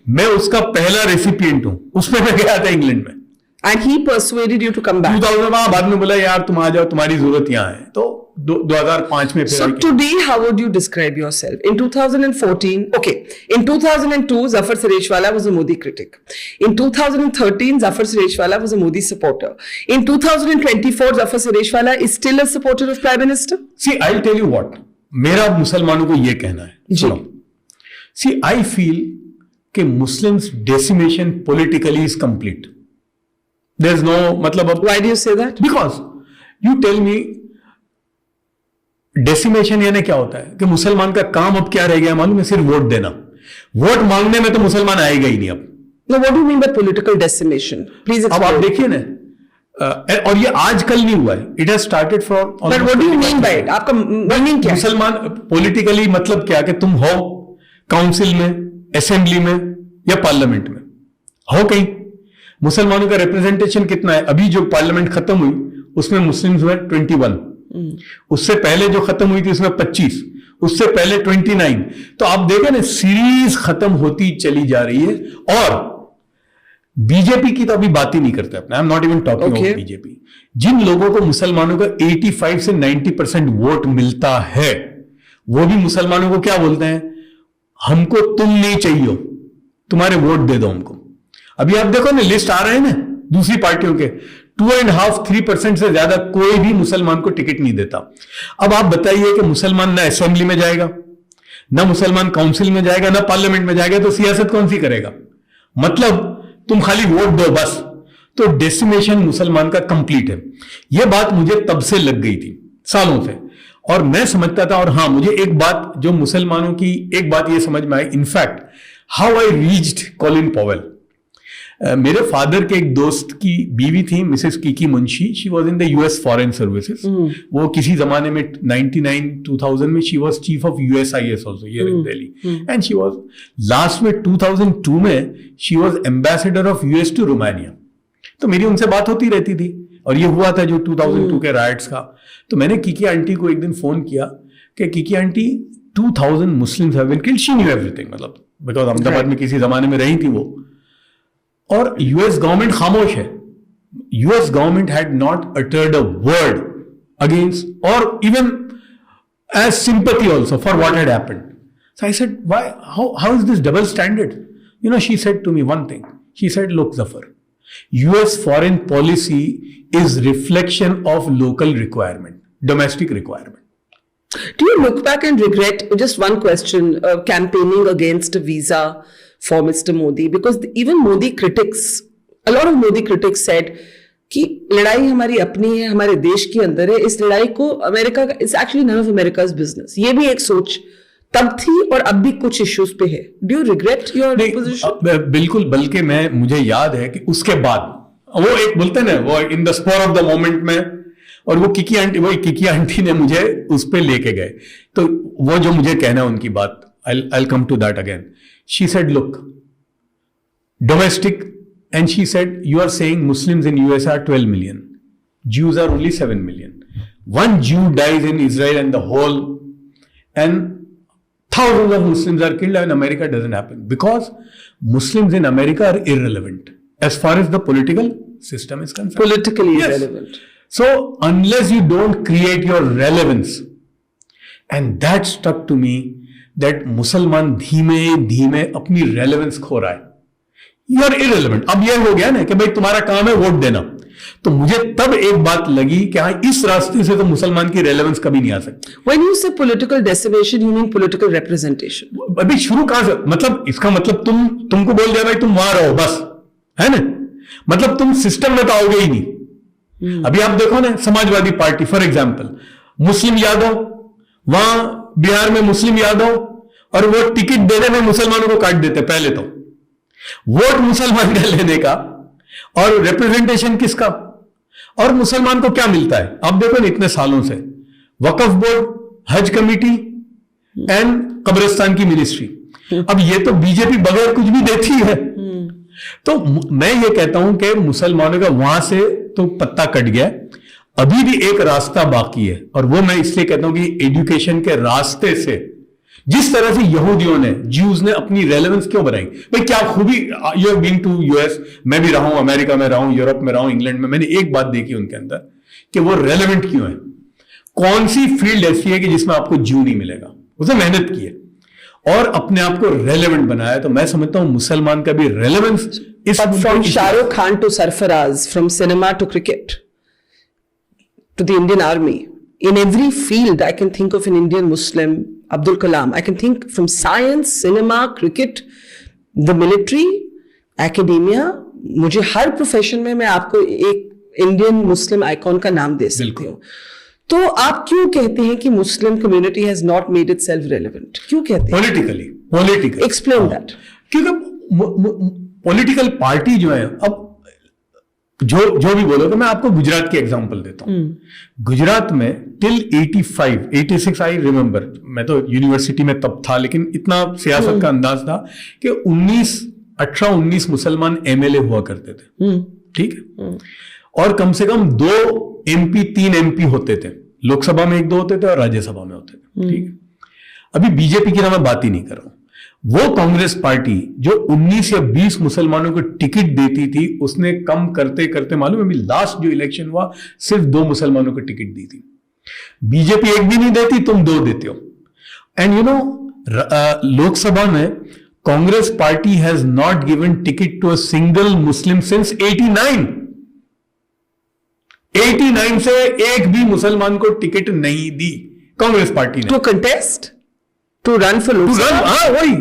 मैं उसका पहला रेसिपिएंट हूं, उसमें मैं गया था इंग्लैंड में। And he persuaded you to come back. 2000 बाद में बोला यार तुम आ जाओ, तुम्हारी जरूरत यहाँ है, तो 2005 में फिर So today, how would you describe yourself? In 2014, okay, in 2002, Zafar Sareshwala was a Modi critic. In 2013, Zafar Sareshwala was a Modi supporter. In 2024, Zafar Sareshwala is still a supporter of Prime Minister? See, I'll tell you what, मेरा मुसलमानों को ये कहना है, सुनो। See, I feel कि Muslims decimation politically is complete. There's no, मतलब अब, Why do you say that? Because you tell me, decimation यानी क्या होता है कि मुसलमान का काम अब क्या रह गया मालूम है? सिर्फ वोट देना। वोट मांगने में तो मुसलमान आएगा ही नहीं अब। No, what do you mean by political decimation? Please explain. अब आप देखिए ना, और ये आजकल नहीं हुआ है, it has started from. But what do you mean by it? आपका मीनिंग क्या है? मुसलमान पॉलिटिकली मतलब क्या कि तुम हो काउंसिल में, असेंबली में या पार्लियामेंट में, हो कहीं। मुसलमानों का रिप्रेजेंटेशन कितना है? अभी जो पार्लियामेंट खत्म हुई उसमें मुस्लिम्स हुए 21, उससे पहले जो खत्म हुई थी उसमें 25, उससे पहले 29। तो आप देखें ना, सीरीज खत्म होती चली जा रही है। और बीजेपी की तो अभी बात ही नहीं करते अपने, I am not even talking about BJP. जिन लोगों को मुसलमानों का 85 से 90% वोट मिलता है, वो भी मुसलमानों को क्या बोलते हैं? हमको तुम नहीं चाहिए, तुम्हारे वोट दे दो हमको। अभी आप देखो ना, लिस्ट आ रहे हैं ना दूसरी पार्टियों के, 2.5-3% से ज्यादा कोई भी मुसलमान को टिकट नहीं देता। अब आप बताइए कि मुसलमान ना असेंबली में जाएगा, ना मुसलमान काउंसिल में जाएगा, ना पार्लियामेंट में जाएगा, तो सियासत कौन सी करेगा? मतलब तुम खाली वोट दो बस। तो डेसिमेशन मुसलमान का कंप्लीट है। यह बात मुझे तब से लग गई थी, सालों से, और मैं समझता था। और हां, मुझे एक बात जो मुसलमानों की एक बात यह समझ में आई, in fact how I reached Colin Powell. मेरे फादर के एक दोस्त की बीवी थी Mrs Kiki Munshi, she was in the US foreign services. वो किसी जमाने में 99-2000 में she was chief of USIS also here in Delhi, and she was last में 2002 में she was ambassador of US to Romania. तो मेरी उनसे बात होती रहती थी, और ये हुआ था जो 2002 के राइट्स का। तो मैंने कीकी आंटी को एक दिन फोन किया कि Kiki aunty 2000 Muslims have been killed. She knew everything, मतलब बिकॉज अहमदाबाद में किसी जमाने में रही थी वो। और यूएस गवर्नमेंट खामोश है। US government had not uttered a word against और even as sympathy also for what had happened. So I said, why, how is this double standard? You know, she said to me one thing. She said, look, Zafar, US foreign policy is reflection of local requirement, domestic requirement. Do you look back and regret, just one question, campaigning against a visa for Mr. Modi? Because even Modi critics A lot of Modi critics said कि लड़ाई हमारी अपनी है, हमारे देश के अंदर है, इस लड़ाई को अमेरिका का, it's actually none of America's business. ये भी एक सोच तब थी और अब भी कुछ इश्यूज पे है। Do you regret your position? बिल्कुल, बल्कि मुझे याद है कि उसके बाद वो एक बोलते हैं ना, वो in the spore of the moment में, और वो किकी आंटी ने मुझे उस पे लेके गए। तो वो जो मुझे कहना है उनकी बात, I'll come to that again. She said, look, domestic, and she said, you are saying Muslims in US are 12 million. Jews are only 7 million. One Jew dies in Israel and the whole, and thousands of Muslims are killed, and America doesn't happen. Because Muslims in America are irrelevant as far as the political system is concerned. Politically Yes. irrelevant. So, unless you don't create your relevance, and that stuck to me, that मुसलमान धीमे धीमे अपनी relevance खो रहा है। You are irrelevant. अब यह हो गया ना कि भाई तुम्हारा काम है वोट देना, तो मुझे तब एक बात लगी कि हाँ, इस रास्ते से तो मुसलमान की रेलेवेंस कभी नहीं आ सकती। When you say political decimation, you mean political representation. अभी शुरू कहां से, मतलब इसका मतलब तुमको बोल दिया भाई तुम वहां रहो बस, है ना, मतलब तुम सिस्टम में तो आओगे ही नहीं। अभी आप देखो ना, समाजवादी पार्टी फॉर एग्जाम्पल, मुस्लिम यादव, वहां बिहार में मुस्लिम यादव, और वो टिकट देने में मुसलमानों को काट देते। पहले तो वोट मुसलमान का लेने का, और रिप्रेजेंटेशन किसका, और मुसलमान को क्या मिलता है। आप देखो ना, इतने सालों से वक्फ बोर्ड, हज कमेटी एंड कब्रिस्तान की मिनिस्ट्री, अब ये तो बीजेपी बगैर कुछ भी देती है। तो मैं ये कहता हूं कि मुसलमानों का वहां से तो पत्ता कट गया, अभी भी एक रास्ता बाकी है, और वो मैं इसलिए कहता हूं कि एजुकेशन के रास्ते से, जिस तरह से यहूदियों ने, ज्यूज ने अपनी रेलेवेंस क्यों बनाई। भाई क्या खूबी, you have been to US, मैं भी रहा हूं, अमेरिका में रहा हूं, यूरोप में रहा हूं, इंग्लैंड में, मैंने एक बात देखी उनके अंदर कि वो रेलेवेंट क्यों है। कौन सी फील्ड ऐसी है कि जिसमें आपको ज्यू नहीं मिलेगा, उसने मेहनत की है और अपने आप को रेलेवेंट बनाया। तो मैं समझता हूं मुसलमान का भी रेलेवेंस इस, from Shahrukh Khan to Sarfaraz, from cinema to cricket to the Indian Army, in every field I can think of an Indian Muslim, Abdul Kalam. I can think from science, cinema, cricket, the military, academia. मुझे हर profession में मैं आपको एक Indian Muslim icon का नाम दे सकती हूँ। तो आप क्यों कहते हैं कि Muslim community has not made it self relevant? क्यों कहते हैं? Politically explain that. क्योंकि पॉलिटिकल पार्टी जो है, अब जो भी बोलो, तो मैं आपको गुजरात की एग्जांपल देता हूं। गुजरात में टिल 86 आई रिमेंबर, मैं तो यूनिवर्सिटी में तब था, लेकिन इतना सियासत का अंदाज था कि 18-19 मुसलमान एमएलए हुआ करते थे, ठीक है, और कम से कम 2 MP 3 MP होते थे, लोकसभा में 1-2 होते थे और राज्यसभा में होते थे, ठीक है। अभी बीजेपी की ना मैं बात ही नहीं कर रहा हूं, वो कांग्रेस पार्टी जो 19 या 20 मुसलमानों को टिकट देती थी, उसने कम करते करते, मालूम है, अभी लास्ट जो इलेक्शन हुआ सिर्फ 2 मुसलमानों को टिकट दी थी। बीजेपी एक भी नहीं देती, तुम 2 देते हो। एंड यू नो, लोकसभा में Congress party has not given ticket to a single Muslim since 89 से एक भी मुसलमान को टिकट नहीं दी कांग्रेस पार्टी ने। To contest, to run for Lok Sabha. हाँ, वही।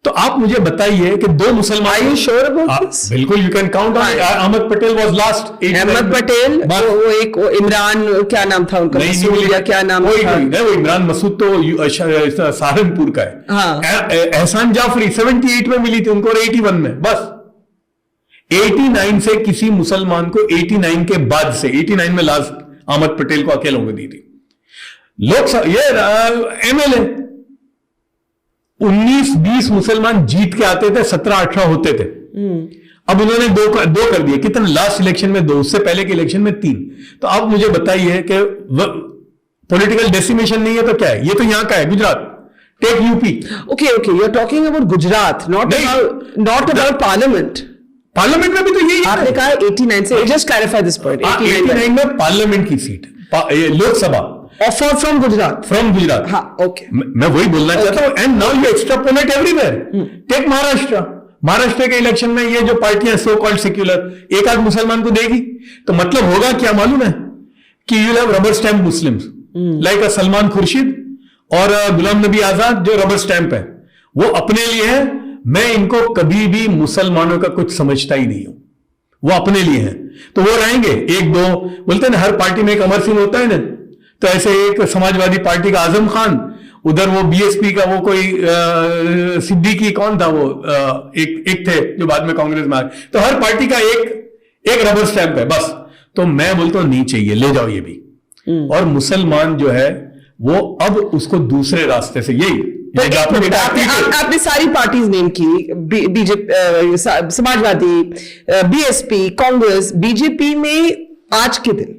तो आप मुझे बताइए कि 2 मुसलमान, Are you sure about this? बिल्कुल, you can count on. Ahmed Patel was last. Ahmed Patel, वो एक इमरान, क्या नाम था उनका, मसूद या क्या नाम था? वो इमरान मसूद तो सहारनपुर का है। हाँ। एहसान जाफरी 78 में मिली थी उनको, और 81 में, बस 89 से किसी मुसलमान को, 89 के बाद से, 89 में लास्ट अहमद पटेल को अकेलों को दी थी। लोकसभा, ये एमएलए 19-20 मुसलमान जीत के आते थे, 17-18 होते थे। अब उन्होंने 2 कर दिए। कितने? लास्ट इलेक्शन में 2, उससे पहले के इलेक्शन में 3। तो आप मुझे बताइए कि पॉलिटिकल डेसिमेशन नहीं है तो क्या है? ये तो यहां का है, Gujarat. Take UP. Okay, you are talking about Gujarat, not about parliament. Parliament में भी तो यही आपने कहा 89 से, जस्ट क्लैरिफाई दिस पॉइंट। 89 में पार्लियामेंट की seat, Lok Sabha offer from Gujarat. हाँ, ओके, मैं वही बोलना चाहता हूं। And now you extrapolate everywhere. Take Maharashtra के इलेक्शन में ये जो पार्टियां सो कॉल्ड सेक्युलर, एक आध मुसलमान को देगी, तो मतलब होगा क्या मालूम है? कि you have rubber stamp Muslims, like अ सलमान खुर्शीद और गुलाम नबी आजाद, जो रबर स्टैंप है, वो अपने लिए है, मैं इनको कभी भी मुसलमानों का कुछ समझता ही नहीं हूं, वो अपने लिए हैं तो वो रहेंगे। एक दो बोलते हैं ना, हर पार्टी में एक अमर सिंह होता है ना, तो ऐसे एक समाजवादी पार्टी का आजम खान, उधर वो बीएसपी का वो कोई सिद्दीकी कौन था वो एक थे जो बाद में कांग्रेस में आ गए। तो हर पार्टी का एक रबर स्टैंप है बस। तो मैं बोलता हूं नहीं चाहिए, ले जाओ ये भी। और मुसलमान जो है वो अब उसको दूसरे रास्ते से आपने सारी पार्टीज नेम की, BJP, Samajwadi, BSP, Congress, BJP में आज के दिन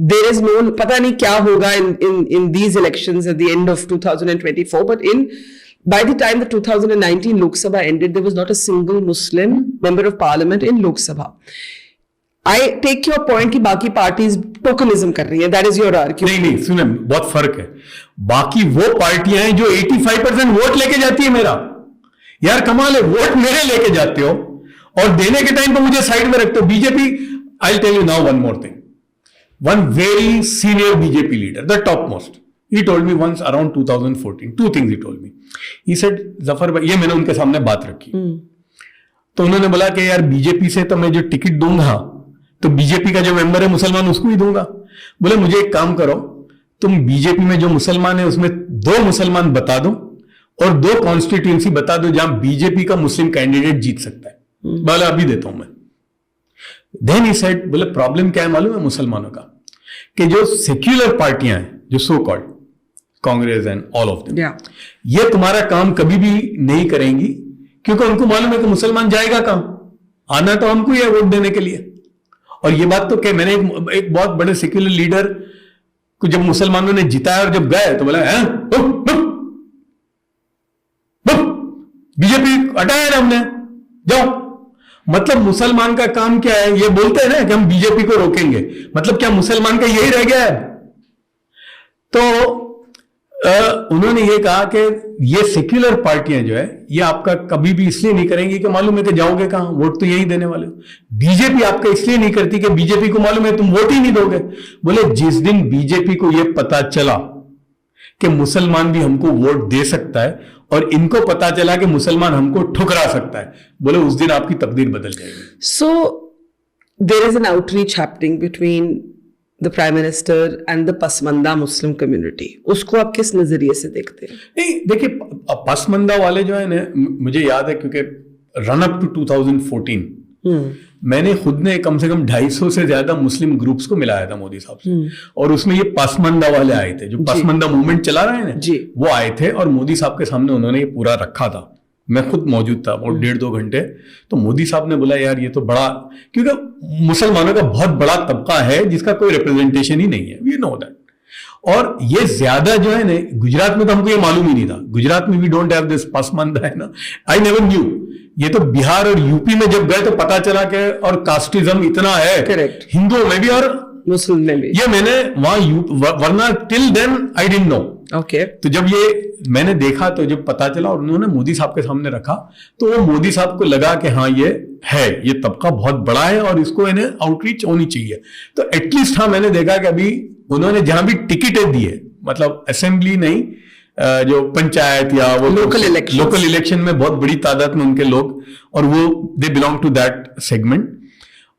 देयर इज नो, पता नहीं क्या होगा in these elections eight the end of 2024, but by the time the 2019 Lok Sabha ended, there was not a single Muslim member of parliament in Lok Sabha. I take your point कि बाकी parties tokenism कर रही है, that is your argument. नहीं सुने, बहुत फर्क है। बाकी वो पार्टियां हैं जो 85% वोट लेके जाती है मेरा। यार कमाल है, वोट मेरे लेके जाते हो और देने के टाइम पर मुझे साइड में रखते हो। BJP, I tell you now one more thing, one very senior BJP leader, the top most, he told me once around 2014, two things he told me. He said, Zafar भाई, ये मैंने उनके सामने बात रखी, तो उन्होंने बोला कि यार बीजेपी से तो मैं जो टिकट दूंगा तो बीजेपी का जो मेंबर है मुसलमान उसको ही दूंगा। बोले मुझे एक काम करो, तुम बीजेपी में जो मुसलमान है उसमें 2 मुसलमान बता दो और 2 कॉन्स्टिट्यूएंसी बता दो जहां बीजेपी का मुस्लिम कैंडिडेट जीत सकता है। बोले अभी देता हूं मैं। देन ही सेड, बोले प्रॉब्लम क्या है मालूम है मुसलमानों का, कि जो सेक्युलर पार्टियां हैं, जो so called Congress and all of them, ये तुम्हारा काम कभी भी नहीं करेंगी, क्योंकि उनको मालूम है कि मुसलमान जाएगा कहां, आना तो हमको ही है वोट देने के लिए। और ये बात तो क्या, मैंने एक बहुत बड़े सेक्युलर लीडर को जब मुसलमानों ने जिताया और जब गए तो बोला बीजेपी हटाया ना हमने, जाओ। मतलब मुसलमान का काम क्या है, ये बोलते हैं ना कि हम बीजेपी को रोकेंगे, मतलब क्या मुसलमान का यही रह गया है? तो उन्होंने ये कहा कि ये सेक्युलर पार्टियां जो है ये आपका कभी भी इसलिए नहीं करेंगी कि मालूम है कि जाओगे कहां, वोट तो यही देने वाले हो। बीजेपी आपका इसलिए नहीं करती कि बीजेपी को मालूम है तुम वोट ही नहीं दोगे। बोले जिस दिन बीजेपी को यह पता चला कि मुसलमान भी हमको वोट दे सकता है और इनको पता चला कि मुसलमान हमको ठुकरा सकता है, बोले उस दिन आपकी तकदीर बदल जाएगी। So there is an outreach happening between the prime minister and the Pasmanda Muslim community, उसको आप किस नजरिए से देखते हैं? नहीं देखिए, पसमंदा वाले जो है ना, मुझे याद है क्योंकि रन अप टू 2014 मैंने खुद ने कम से कम 250 से ज्यादा मुस्लिम ग्रुप्स को मिलाया था मोदी साहब से, और उसमें ये पसमंदा वाले आए थे, जो पसमंदा मूवमेंट चला रहे हैं ना, वो आए थे और मोदी साहब के सामने उन्होंने ये पूरा रखा था। मैं खुद मौजूद था और 1.5-2 घंटे। तो मोदी साहब ने बोला यार ये तो बड़ा, क्योंकि मुसलमानों का बहुत बड़ा तबका है जिसका कोई रिप्रेजेंटेशन ही नहीं है, वी नो दैट। और ये ज्यादा जो है ना, गुजरात में तो हमको ये मालूम ही नहीं था, गुजरात में वी डोंट हैव दिस पसमंदा है ना, आई नेवर न्यू। ये तो बिहार और यूपी में जब गए तो पता चला कि और कास्टिज्म इतना है, करेक्ट, हिंदुओं में भी और मुस्लिम में भी। ये मैंने वहां वरना till then I didn't know. Okay, तो जब ये मैंने देखा तो जब पता चला और उन्होंने मोदी साहब के सामने रखा तो वो मोदी साहब को लगा कि हाँ ये है, ये तबका बहुत बड़ा है और इसको इन्हें आउटरीच होनी चाहिए। तो एटलीस्ट हाँ मैंने देखा कि अभी उन्होंने जहां भी टिकटें दी है, मतलब असेंबली नहीं, जो पंचायत या वो लोकल इलेक्शन में बहुत बड़ी तादाद में उनके लोग, और वो they belong to that segment.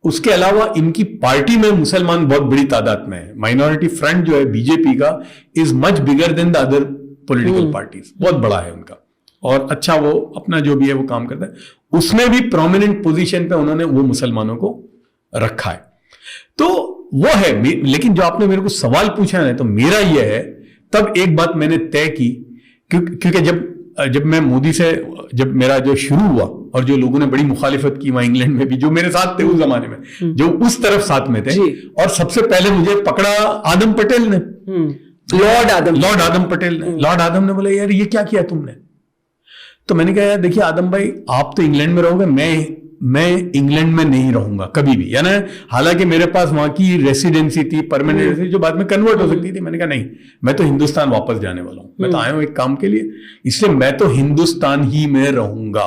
उसके अलावा इनकी पार्टी में मुसलमान बहुत बड़ी तादाद में है। माइनॉरिटी फ्रंट जो है बीजेपी का is much bigger than the other political parties, बहुत बड़ा है उनका, और अच्छा वो अपना जो भी है वो काम करता है। उसमें भी प्रोमिनेंट पोजीशन पे उन्होंने वो मुसलमानों को रखा है। तो वो है, लेकिन जो आपने मेरे को सवाल पूछा है तो मेरा ये है, तब एक बात मैंने तय की, क्योंकि जब मैं मोदी से, जब मेरा जो शुरू हुआ और जो लोगों ने बड़ी मुखालिफत की वहां इंग्लैंड में भी, जो मेरे साथ थे उस जमाने में, जो उस तरफ साथ में थे, और सबसे पहले मुझे पकड़ा आदम पटेल ने, लॉर्ड आदम पटेल ने। लॉर्ड आदम ने बोला यार ये क्या किया तुमने? तो मैंने कहा यार देखिए आदम भाई, आप तो इंग्लैंड में रहोगे, मैं इंग्लैंड में नहीं रहूंगा कभी भी, यानी हालांकि मेरे पास वहां की रेसिडेंसी थी, परमानेंट रेसिडेंसी, जो बाद में कन्वर्ट हो सकती थी। मैंने कहा नहीं, मैं तो हिंदुस्तान वापस जाने वाला हूं, मैं तो आया हूं एक काम के लिए, इसलिए मैं तो हिंदुस्तान ही में रहूंगा।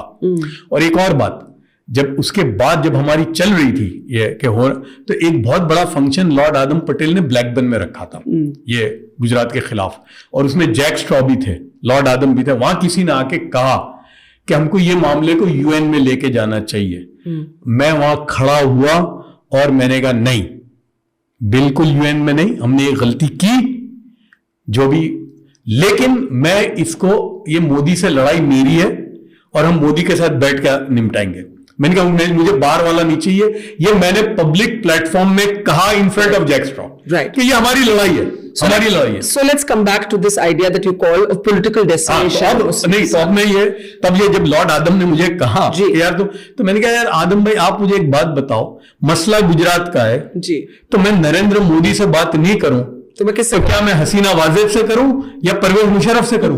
और एक और बात, जब उसके बाद जब हमारी चल रही थी ये कि हो, तो एक बहुत बड़ा फंक्शन लॉर्ड आदम पटेल ने ब्लैकबर्न में रखा था ये गुजरात के खिलाफ, और उसमें जैक स्ट्रॉ भी थे, लॉर्ड आदम भी थे। वहां किसी ने आके कहा कि हमको ये मामले को यूएन में लेके जाना चाहिए। मैं वहां खड़ा हुआ और मैंने कहा नहीं, बिल्कुल यूएन में नहीं, हमने ये गलती की जो भी, लेकिन मैं इसको, ये मोदी से लड़ाई मेरी है और हम मोदी के साथ बैठ कर निपटाएंगे। मैंने कहा मुझे बार वाला नहीं चाहिए, ये मैंने पब्लिक प्लेटफॉर्म में कहा in front of Jack Straw, Right. कि ये हमारी लड़ाई है, हमारी लड़ाई है। So let's come back to this idea that you call of political destination. नहीं तो अब मैं ये, तब ये जब लॉर्ड आदम ने मुझे कहा जी। कि यार तो मैंने कहा यार आदम भाई आप मुझे एक बात बताओ, मसला गुजरात का है जी, तो मैं नरेंद्र मोदी से बात नहीं करूं तो मैं किससे तो क्या मैं हसीना वाजेब से करूं या परवेज मुशर्रफ से करूं?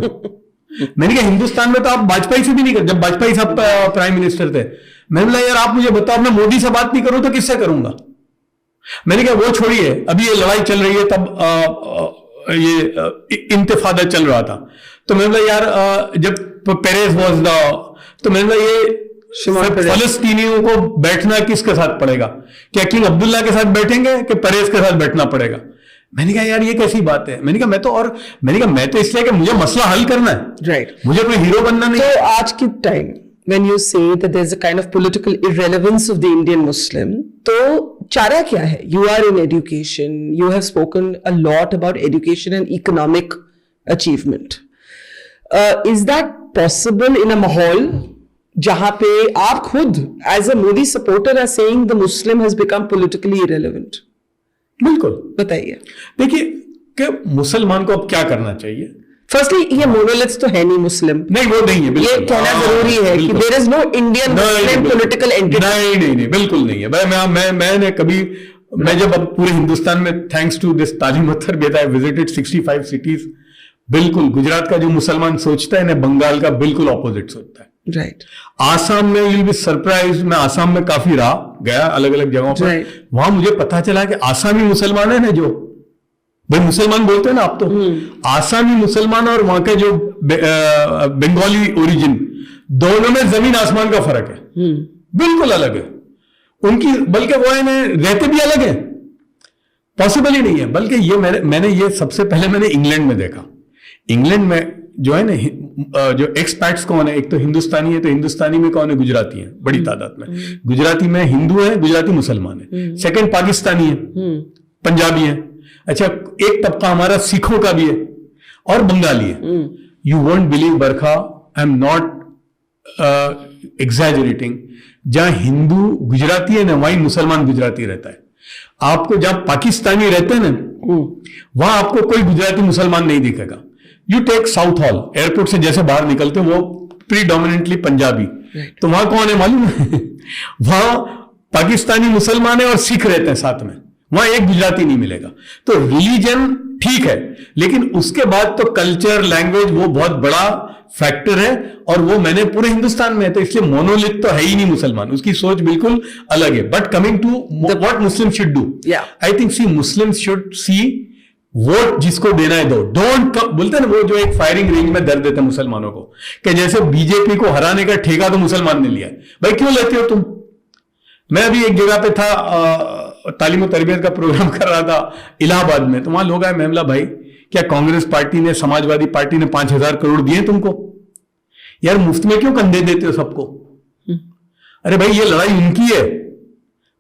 मैंने कहा हिंदुस्तान में तो आप वाजपेयी से भी नहीं कर, जब वाजपेयी साहब प्राइम मिनिस्टर थे, मैंने बोला यार आप मुझे बताओ, मैं मोदी से बात नहीं करूं तो किससे करूंगा? मैंने कहा वो छोड़िए, अभी ये लड़ाई चल रही है, तब ये इंतिफादा चल रहा था, तो मैंने बोला यार जब पेरेस वॉज द, तो मैंने बोला ये फलस्तीनियों को बैठना किसके साथ पड़ेगा? क्या किंग अब्दुल्ला के साथ बैठेंगे कि पेरेस के साथ बैठना पड़ेगा? मैंने कहा यार ये कैसी बात है? मैंने कहा मैं तो इसलिए कि मुझे मसला हल करना है, राइट, मुझे कोई हीरो बनना नहीं। तो आज के time when you say that there's a kind of political irrelevance of the Indian Muslim, तो चारा क्या है? You are in education, you have spoken a lot about education and economic achievement. Is that possible in a माहौल जहां पे आप खुद as a Modi supporter are saying the Muslim has become politically irrelevant? बिल्कुल, बताइए। देखिए कि मुसलमान को अब क्या करना चाहिए। फर्स्टली ये मोनोलिथ्स तो है नहीं मुस्लिम, नहीं वो नहीं है, ये कहना जरूरी है कि there is no Indian Muslim political entity. नहीं बिल्कुल नहीं है। मैंने कभी, मैं जब अब पूरे हिंदुस्तान में थैंक्स टू दिस तालीम अत्तर बेटा आई विजिटेड 65 सिटीज, बिल्कुल गुजरात का जो मुसलमान सोचता है ना, बंगाल का बिल्कुल ऑपोजिट सोचता है। राइट, आसाम में यू विल बी सरप्राइज्ड, मैं आसाम में काफी रहा गया अलग अलग जगहों पर, वहां मुझे पता चला कि आसामी मुसलमान है ना, जो भाई मुसलमान बोलते हैं ना आप, तो आसामी मुसलमान और वहां के जो बंगाली ओरिजिन, दोनों में जमीन आसमान का फर्क है, बिल्कुल अलग है उनकी, बल्कि वो है रहते भी अलग है, पॉसिबल ही नहीं है। बल्कि ये मैंने ये सबसे पहले मैंने इंग्लैंड में देखा। इंग्लैंड में जो है ना, जो एक्सपैट्स कौन है, एक तो हिंदुस्तानी है, तो हिंदुस्तानी में कौन है? गुजराती है बड़ी तादाद में, गुजराती में हिंदू है, गुजराती मुसलमान है, सेकंड पाकिस्तानी है, पंजाबी है, अच्छा एक तबका हमारा सिखों का भी है और बंगाली है। You won't believe Barkha, I am not exaggerating, जहां हिंदू गुजराती है ना, वहीं मुसलमान गुजराती रहता है। आपको जहां पाकिस्तानी रहते हैं ना, वहां आपको कोई गुजराती मुसलमान नहीं दिखेगा। You take Southall, airport से जैसे बाहर निकलते वो प्रीडोमिनेंटली पंजाबी, तो वहां कौन है मालूम है? वहां पाकिस्तानी मुसलमान है और सिख रहते हैं साथ में, वहां एक गुजराती नहीं मिलेगा। तो रिलीजन ठीक है, लेकिन उसके बाद तो कल्चर, लैंग्वेज वो बहुत बड़ा फैक्टर है, और वो मैंने पूरे हिंदुस्तान में है, तो इसलिए मोनोलिथ तो है ही नहीं मुसलमान, उसकी सोच बिल्कुल अलग है। But coming to what Muslim should do, I think see Muslim should see vote जिसको देना है दो, डोंट बोलते हैं ना, वो जो एक फायरिंग रेंज में दर देते हैं मुसलमानों को, कि जैसे बीजेपी को हराने का ठेका तो मुसलमान ने लिया है, भाई क्यों लेते हो तुम? मैं अभी एक जगह पे था, तालीम और तरबियत का प्रोग्राम कर रहा था इलाहाबाद में, तो वहां लोग आए, मैमला भाई क्या कांग्रेस पार्टी ने, समाजवादी पार्टी ने 5,000 करोड़ दिए तुमको? यार मुफ्त में क्यों कंधे देते हो सबको? अरे भाई ये लड़ाई उनकी है,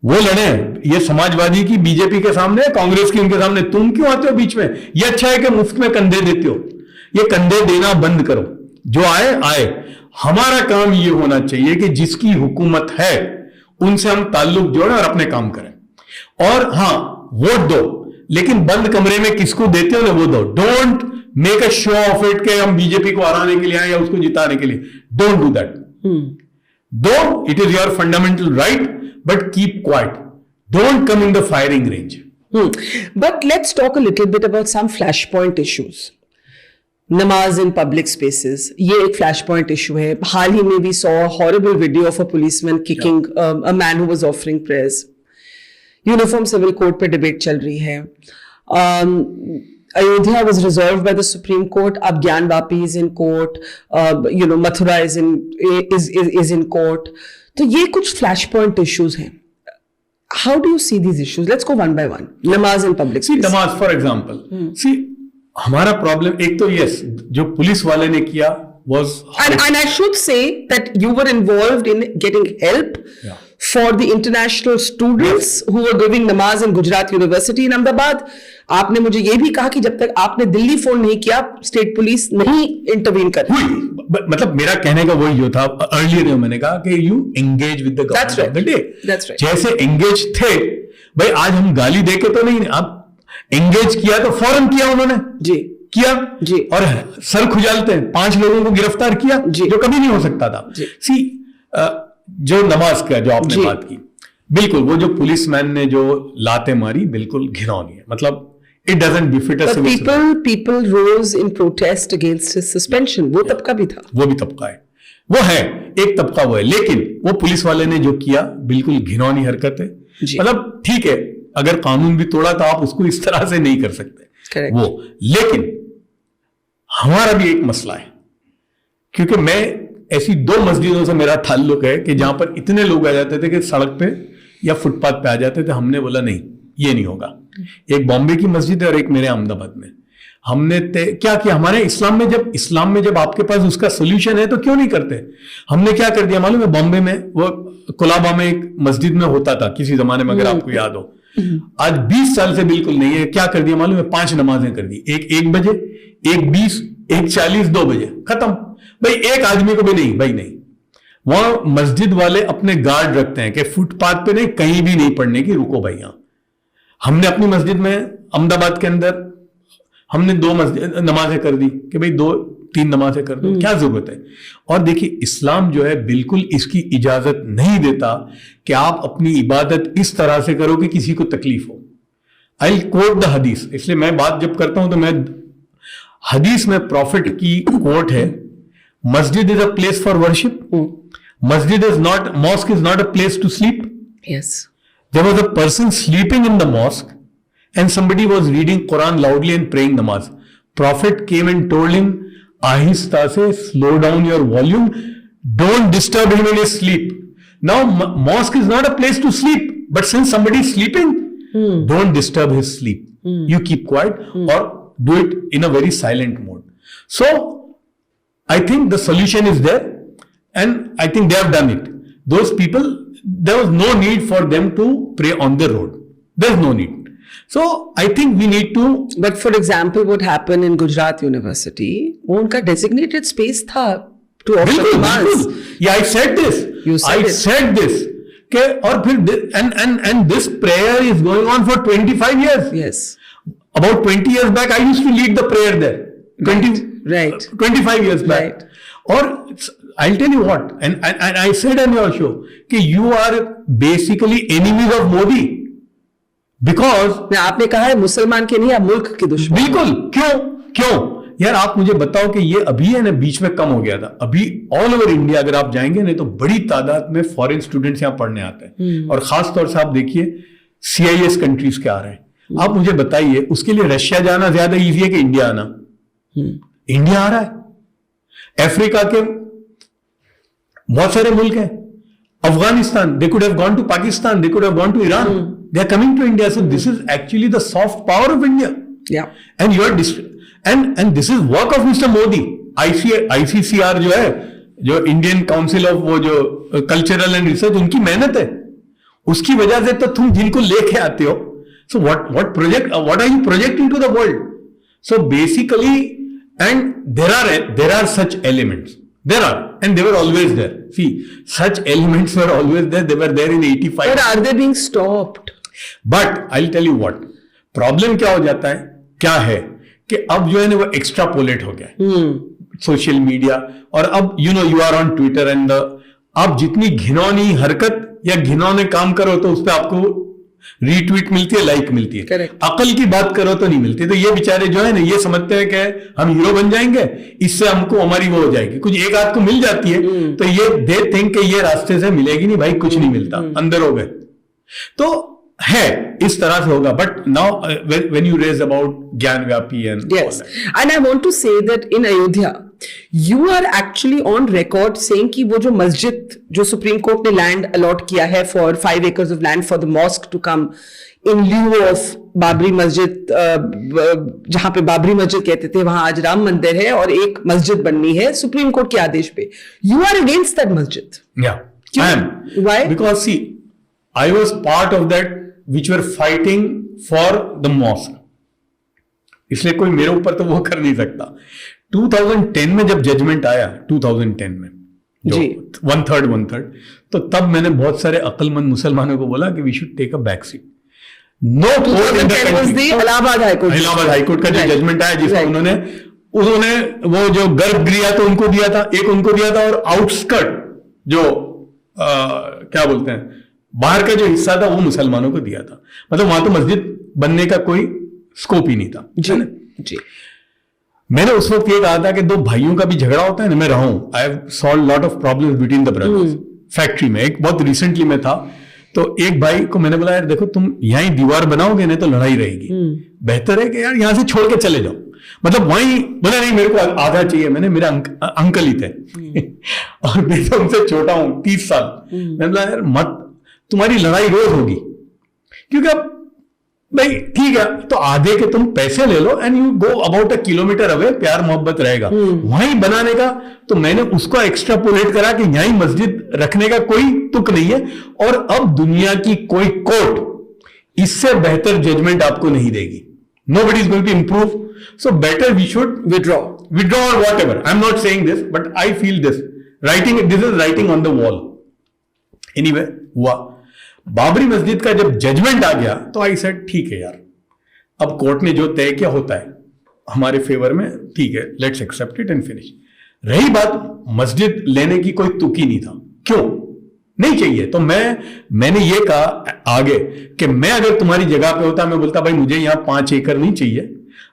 वो लड़े, ये समाजवादी की बीजेपी के सामने, कांग्रेस की उनके सामने, तुम क्यों आते हो बीच में? ये अच्छा है कि मुफ्त में कंधे देते हो, ये कंधे देना बंद करो, जो आए आए। हमारा काम ये होना चाहिए कि जिसकी हुकूमत है उनसे हम ताल्लुक जोड़ें और अपने काम करें, और हां वोट दो, लेकिन बंद कमरे में किसको देते हो ना वो दो। Don't make a show off it के हम बीजेपी को हराने के लिए आए या उसको जिताने के लिए, डोंट डू दैट। दो, it is your fundamental right, but keep quiet, don't come in the firing range. But let's talk a little bit about some flashpoint issues. नमाज इन पब्लिक स्पेसेस, ये एक फ्लैश पॉइंट इशू है। हाल ही में भी saw horrible video of a policeman kicking a man who was offering prayers. Uniform civil code पे debate चल रही है। Ayodhya was resolved by the supreme court, अब Gyanvapi is in court, Mathura is in court. तो ये कुछ फ्लैश पॉइंट इश्यूज हैं। How do you see these issues? Let's go one by one. Namaz in public space. See, namaz, for example. See, हमारा problem एक तो yes जो police वाले ने किया was And I should say that you were involved in getting help Yeah. for the international students who were giving namaz in Gujarat University in Ahmedabad. आपने मुझे ये भी कहा कि जब तक आपने दिल्ली फोन नहीं किया, स्टेट पुलिस नहीं इंटरवीन कर रही। मतलब मेरा कहने का वही जो था अर्लियर मैंने कहा कि you engage with the That's government of the right. Day. That's right. जैसे एंगेज थे भाई, आज हम गाली देके तो नहीं, आप एंगेज किया तो फौरन किया उन्होंने, जी किया जी। और सर खुजालते हैं, 5 लोगों को गिरफ्तार किया जी। जो कभी नहीं हो सकता था। जी। सी जो नमाज का जो आपने जी। बात की, बिल्कुल वो जो पुलिसमैन ने जो लाते मारी बिल्कुल घिनौनी है, मतलब it doesn't befit a But civil people rose in protest against his suspension. वो तबका भी था। वो भी तबका है, वो है एक तबका वो है, लेकिन वो पुलिस वाले ने जो किया बिल्कुल घिनौनी हरकत है। जी। मतलब ठीक है, अगर कानून भी तोड़ा तो आप उसको इस तरह से नहीं कर सकते Correct. वो, लेकिन हमारा भी एक मसला है, क्योंकि मैं ऐसी 2 मस्जिदों से मेरा ताल्लुक है कि जहां पर इतने लोग आ जाते थे कि सड़क पे या फुटपाथ पे आ जाते थे। हमने बोला नहीं, ये नहीं होगा। एक बॉम्बे की मस्जिद है और एक मेरे अहमदाबाद में। हमने क्या किया, हमारे इस्लाम में जब आपके पास उसका सोल्यूशन है तो क्यों नहीं करते। हमने क्या कर दिया मालूम है, बॉम्बे में वो कोलाबा में एक मस्जिद में होता था किसी जमाने में, अगर आपको याद हो, आज 20 साल से बिल्कुल नहीं है। क्या कर दिया मालूम है, 5 नमाजें कर दी, एक 1 बजे, एक 20, एक 40, 2 बजे, खत्म भाई। एक आदमी को भी नहीं भाई, नहीं। वहां मस्जिद वाले अपने गार्ड रखते हैं कि फुटपाथ पे नहीं, कहीं भी नहीं पढ़ने की, रुको भाई। यहां हमने अपनी मस्जिद में अहमदाबाद के अंदर हमने 2 नमाजें कर दी कि भाई 2-3 नमाजें कर दो, क्या जरूरत है। और देखिए इस्लाम जो है बिल्कुल इसकी इजाजत नहीं देता कि आप अपनी इबादत इस तरह से करो कि किसी को तकलीफ हो। आई कोट द हदीस, इसलिए मैं बात जब करता हूं तो मैं हदीस में प्रॉफिट की कोट है, masjid is a place for worship, masjid is not, mosque is not a place to sleep. Yes. There was a person sleeping in the mosque and somebody was reading Quran loudly and praying namaz. Prophet came and told him, ahista se, slow down your volume, don't disturb him in his sleep. Now mosque is not a place to sleep, but since somebody is sleeping, don't disturb his sleep. You keep quiet or do it in a very silent mode. So I think the solution is there and I think they have done it. Those people, there was no need for them to pray on the road. There's no need. So I think we need to. But for example, what happened in Gujarat University, वो उनका designated space था to offer बिल्कुल, namaz. बिल्कुल. Yeah, I said this. You said I it. said this. के और फिर and this prayer is going on for 25 years. Yes. About 20 years back, I used to lead the prayer there. 25 years back. Right. और I'll tell you what, and I said on your show कि you are basically enemies of Modi because आपने कहा है मुसलमान के नहीं, आप मुल्क के दुश्मन। बिल्कुल। क्यों यार, आप मुझे बताओ कि ये अभी है ना, बीच में कम हो गया था, अभी ऑल ओवर इंडिया अगर आप जाएंगे नहीं तो बड़ी तादाद में फॉरेन स्टूडेंट्स यहां पढ़ने आते हैं। और खास तौर से आप देखिए CIS कंट्रीज के आ रहे हैं। आप मुझे बताइए उसके लिए रशिया जाना ज्यादा इजी है कि इंडिया आना? इंडिया आ रहा है। अफ्रीका के बहुत सारे मुल्क हैं, Afghanistan, they could have gone to Pakistan, they could have gone to Iran, they are coming to India. So this is actually the soft power of India. Yeah. And you are and this is work of Mr. Modi. ICCR जो है, जो Indian council of वो जो cultural and research, उनकी मेहनत है, उसकी वजह से तो तुम जिनको लेके आते हो। So what are you projecting to the world? So basically, and there are such elements. There are, and they were always there. See, such elements were always there. They were there in 85. But are they being stopped? But I'll tell you what. Problem क्या हो जाता है, क्या है कि अब जो है ना वो एक्स्ट्रापोलेट हो गया सोशल मीडिया, और अब you are on Twitter and आप जितनी घिनौनी हरकत या घिनौने काम करो तो उस पर आपको रीट्वीट मिलती है, लाइक मिलती है। Correct. अकल की बात करो तो नहीं मिलती। तो ये बेचारे जो है ना, ये समझते हैं कि हम हीरो बन जाएंगे, इससे हमको हमारी वो हो जाएगी, कुछ एक आध को मिल जाती है तो ये दे थिंक कि ये रास्ते से मिलेगी नहीं भाई, कुछ नहीं मिलता, अंदर हो गए। तो है इस तरह से होगा। But now when you raise about Gyanvapi and Yes. And I want to say that in Ayodhya, you are actually on record saying कि वो जो मस्जिद जो सुप्रीम कोर्ट ने लैंड अलॉट किया है for 5 acres of land for the mosque to come in lieu of Babri मस्जिद, जहां पे बाबरी मस्जिद कहते थे वहां आज राम मंदिर है और एक मस्जिद बननी है सुप्रीम कोर्ट के आदेश पे. यू आर अगेंस्ट दैट मस्जिद. I am. Why? Because see, I was part of that which were fighting for the mosque. इसलिए कोई मेरे ऊपर तो वो कर नहीं सकता. 2010 में जब जजमेंट आया, 2010 में जो वन थर्ड, तो तब मैंने बहुत सारे अक्लमंद मुसलमानों को बोला कि we should take a back seat. No court in the country. Allahabad high court का जो जजमेंट आया जिसमें उन्होंने वो जो गर्भगृह तो उनको दिया था, एक उनको दिया था, और आउटस्कर्ट जो क्या बोलते हैं बाहर का जो हिस्सा था वो मुसलमानों को दिया था. मतलब वहां तो मस्जिद बनने का कोई स्कोप ही नहीं था. जी. मैंने उस वक्त ये कहा था कि दो भाइयों का भी झगड़ा होता है ना, मैं रहा हूं, I have solve lot of problems between the brothers. Factory में एक बहुत रिसेंटली में था, तो एक भाई को मैंने बोला यार देखो तुम यहां दीवार बनाओगे नहीं तो लड़ाई रहेगी, बेहतर है कि यार यहां से छोड़ के चले जाओ. मतलब वहीं बोला नहीं मेरे को आधा चाहिए. मैंने मेरा अंकल ही थे और मैं तो उनसे छोटा हूं 30 साल. मैंने बोला यार मत, तुम्हारी लड़ाई रोज होगी, क्योंकि अब भाई ठीक है तो आधे के तुम पैसे ले लो and you go about a kilometre away, प्यार मोहब्बत रहेगा. वहीं बनाने का तो मैंने उसको एक्स्ट्रापोलेट करा कि यहीं मस्जिद रखने का कोई तुक नहीं है, और अब दुनिया की कोई कोर्ट इससे बेहतर जजमेंट आपको नहीं देगी. Nobody is going to improve. So better we should withdraw or whatever. I'm not saying this, but I feel this. This is writing on the wall. Anyway, हुआ. बाबरी मस्जिद का जब जजमेंट आ गया तो आई सेड ठीक है यार, अब कोर्ट ने जो तय किया होता है हमारे फेवर में, ठीक है, let's accept it and finish. रही बात मस्जिद लेने की, कोई तुक ही नहीं था. क्यों नहीं चाहिए? तो मैंने ये कहा आगे कि मैं अगर तुम्हारी जगह पे होता, मैं बोलता भाई मुझे यहां 5 एकड़ नहीं चाहिए,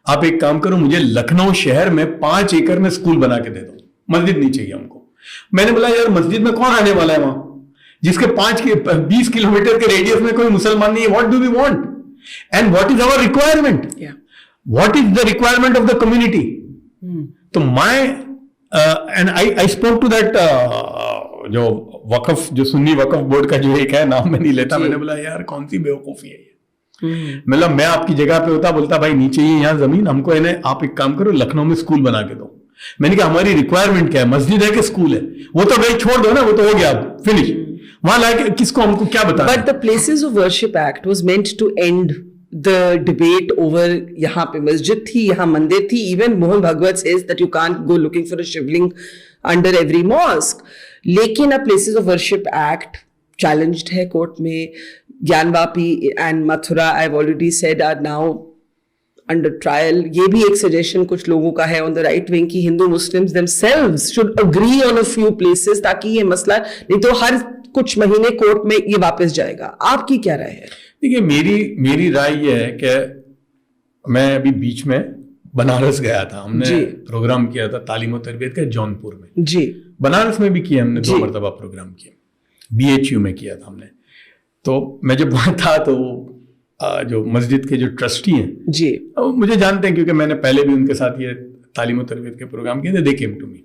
आप एक काम करो मुझे लखनऊ शहर में 5 एकड़ में स्कूल बना के दे दो, मस्जिद नहीं चाहिए हमको. मैंने बोला यार मस्जिद में कौन आने वाला है वहां, जिसके 20 किलोमीटर के रेडियस में कोई मुसलमान नहीं है. What do we want and what is our requirement, what is the requirement of the community. तो and I spoke to that जो वकफ, जो सुन्नी वकफ बोर्ड का जो एक है, नाम मैं नहीं लेता, मैंने बोला यार कौन सी बेवकूफी है ये. मतलब मैं आपकी जगह पे होता, बोलता भाई नीचे ही यहां जमीन हमको है ना, आप एक काम करो लखनऊ में स्कूल बना के दो. मैंने कहा हमारी रिक्वायरमेंट क्या है, मस्जिद है कि स्कूल है? वो तो भाई छोड़ दो ना, वो तो हो गया फिनिश. वहां लाके किसको हमको क्या बता. But the places of worship act was meant to end the debate over यहाँ पे मस्जिद थी, यहाँ मंदिर थी. Even Mohan Bhagwat says that you can't go looking for a shivling under every mosque. लेकिन अब Places of Worship Act challenged है कोर्ट में. Gyanvapi and Mathura I've already said are now under trial. ये भी एक suggestion कुछ लोगों का है on the right wing कि Hindu Muslims themselves should agree on a few places, ताकि ये मसला, नहीं तो हर कुछ महीने कोर्ट में ये वापस जाएगा. आपकी क्या राय है? देखिए मेरी राय ये है कि मैं अभी बीच में बनारस गया था, हमने प्रोग्राम किया था तालीम और तरबियत का जौनपुर में. जी. बनारस में भी किया हमने, 2 मरतबा प्रोग्राम किया, BHU में किया था हमने. तो मैं जब वहां था तो जो मस्जिद के जो ट्रस्टी हैं जी, मुझे जानते हैं क्योंकि मैंने पहले भी उनके साथ ये तालीम और तरबियत के प्रोग्राम किए थे. दे केम टू मी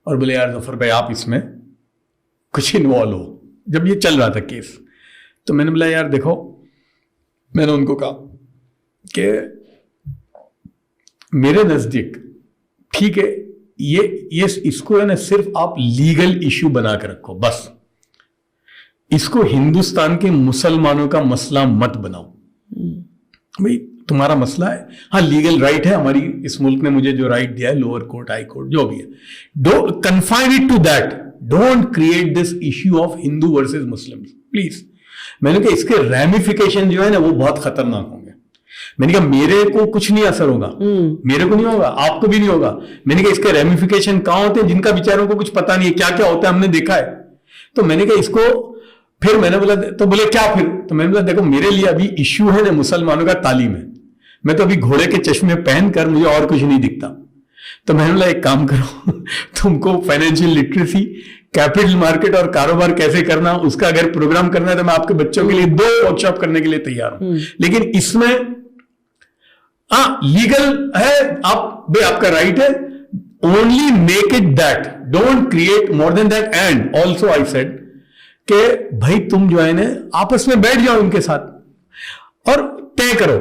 और बोले यार जफर भाई आप इसमें कुछ इन्वॉल्व हो, जब ये चल रहा था केस. तो मैंने बोला यार देखो, मैंने उनको कहा कि मेरे नजदीक ठीक है ये इसको है ना सिर्फ आप लीगल इश्यू बना के रखो, बस इसको हिंदुस्तान के मुसलमानों का मसला मत बनाओ. भाई तुम्हारा मसला है, हाँ लीगल राइट है, हमारी इस मुल्क ने मुझे जो राइट दिया है, लोअर कोर्ट हाई कोर्ट जो भी है, don't confine it to that, don't create this issue of Hindu versus Muslims please. मैंने कहा इसके रैमिफिकेशन जो है ना वो बहुत खतरनाक होंगे. मैंने कहा मेरे को कुछ नहीं असर होगा, मेरे को नहीं होगा, आपको भी नहीं होगा. मैंने कहा इसके रैमिफिकेशन कहां होते हैं जिनका बेचारों को कुछ पता नहीं है, क्या क्या होता है हमने देखा है. तो मैंने कहा इसको, फिर मैंने बोला, तो बोले क्या फिर, तो मैंने बोला देखो मेरे लिए अभी इश्यू है ना मुसलमानों का तालीम है, मैं तो अभी घोड़े के चश्मे पहनकर मुझे और कुछ नहीं दिखता. तो मैंने बोला एक काम करो तुमको फाइनेंशियल लिटरेसी, कैपिटल मार्केट और कारोबार कैसे करना, उसका अगर प्रोग्राम करना है तो मैं आपके बच्चों के लिए 2 वर्कशॉप करने के लिए तैयार हूं. लेकिन इसमें लीगल है, आपका राइट है, only make it that, don't create more than that. And also I said कि भाई तुम जो है ना आपस में बैठ जाओ उनके साथ. और तय करो,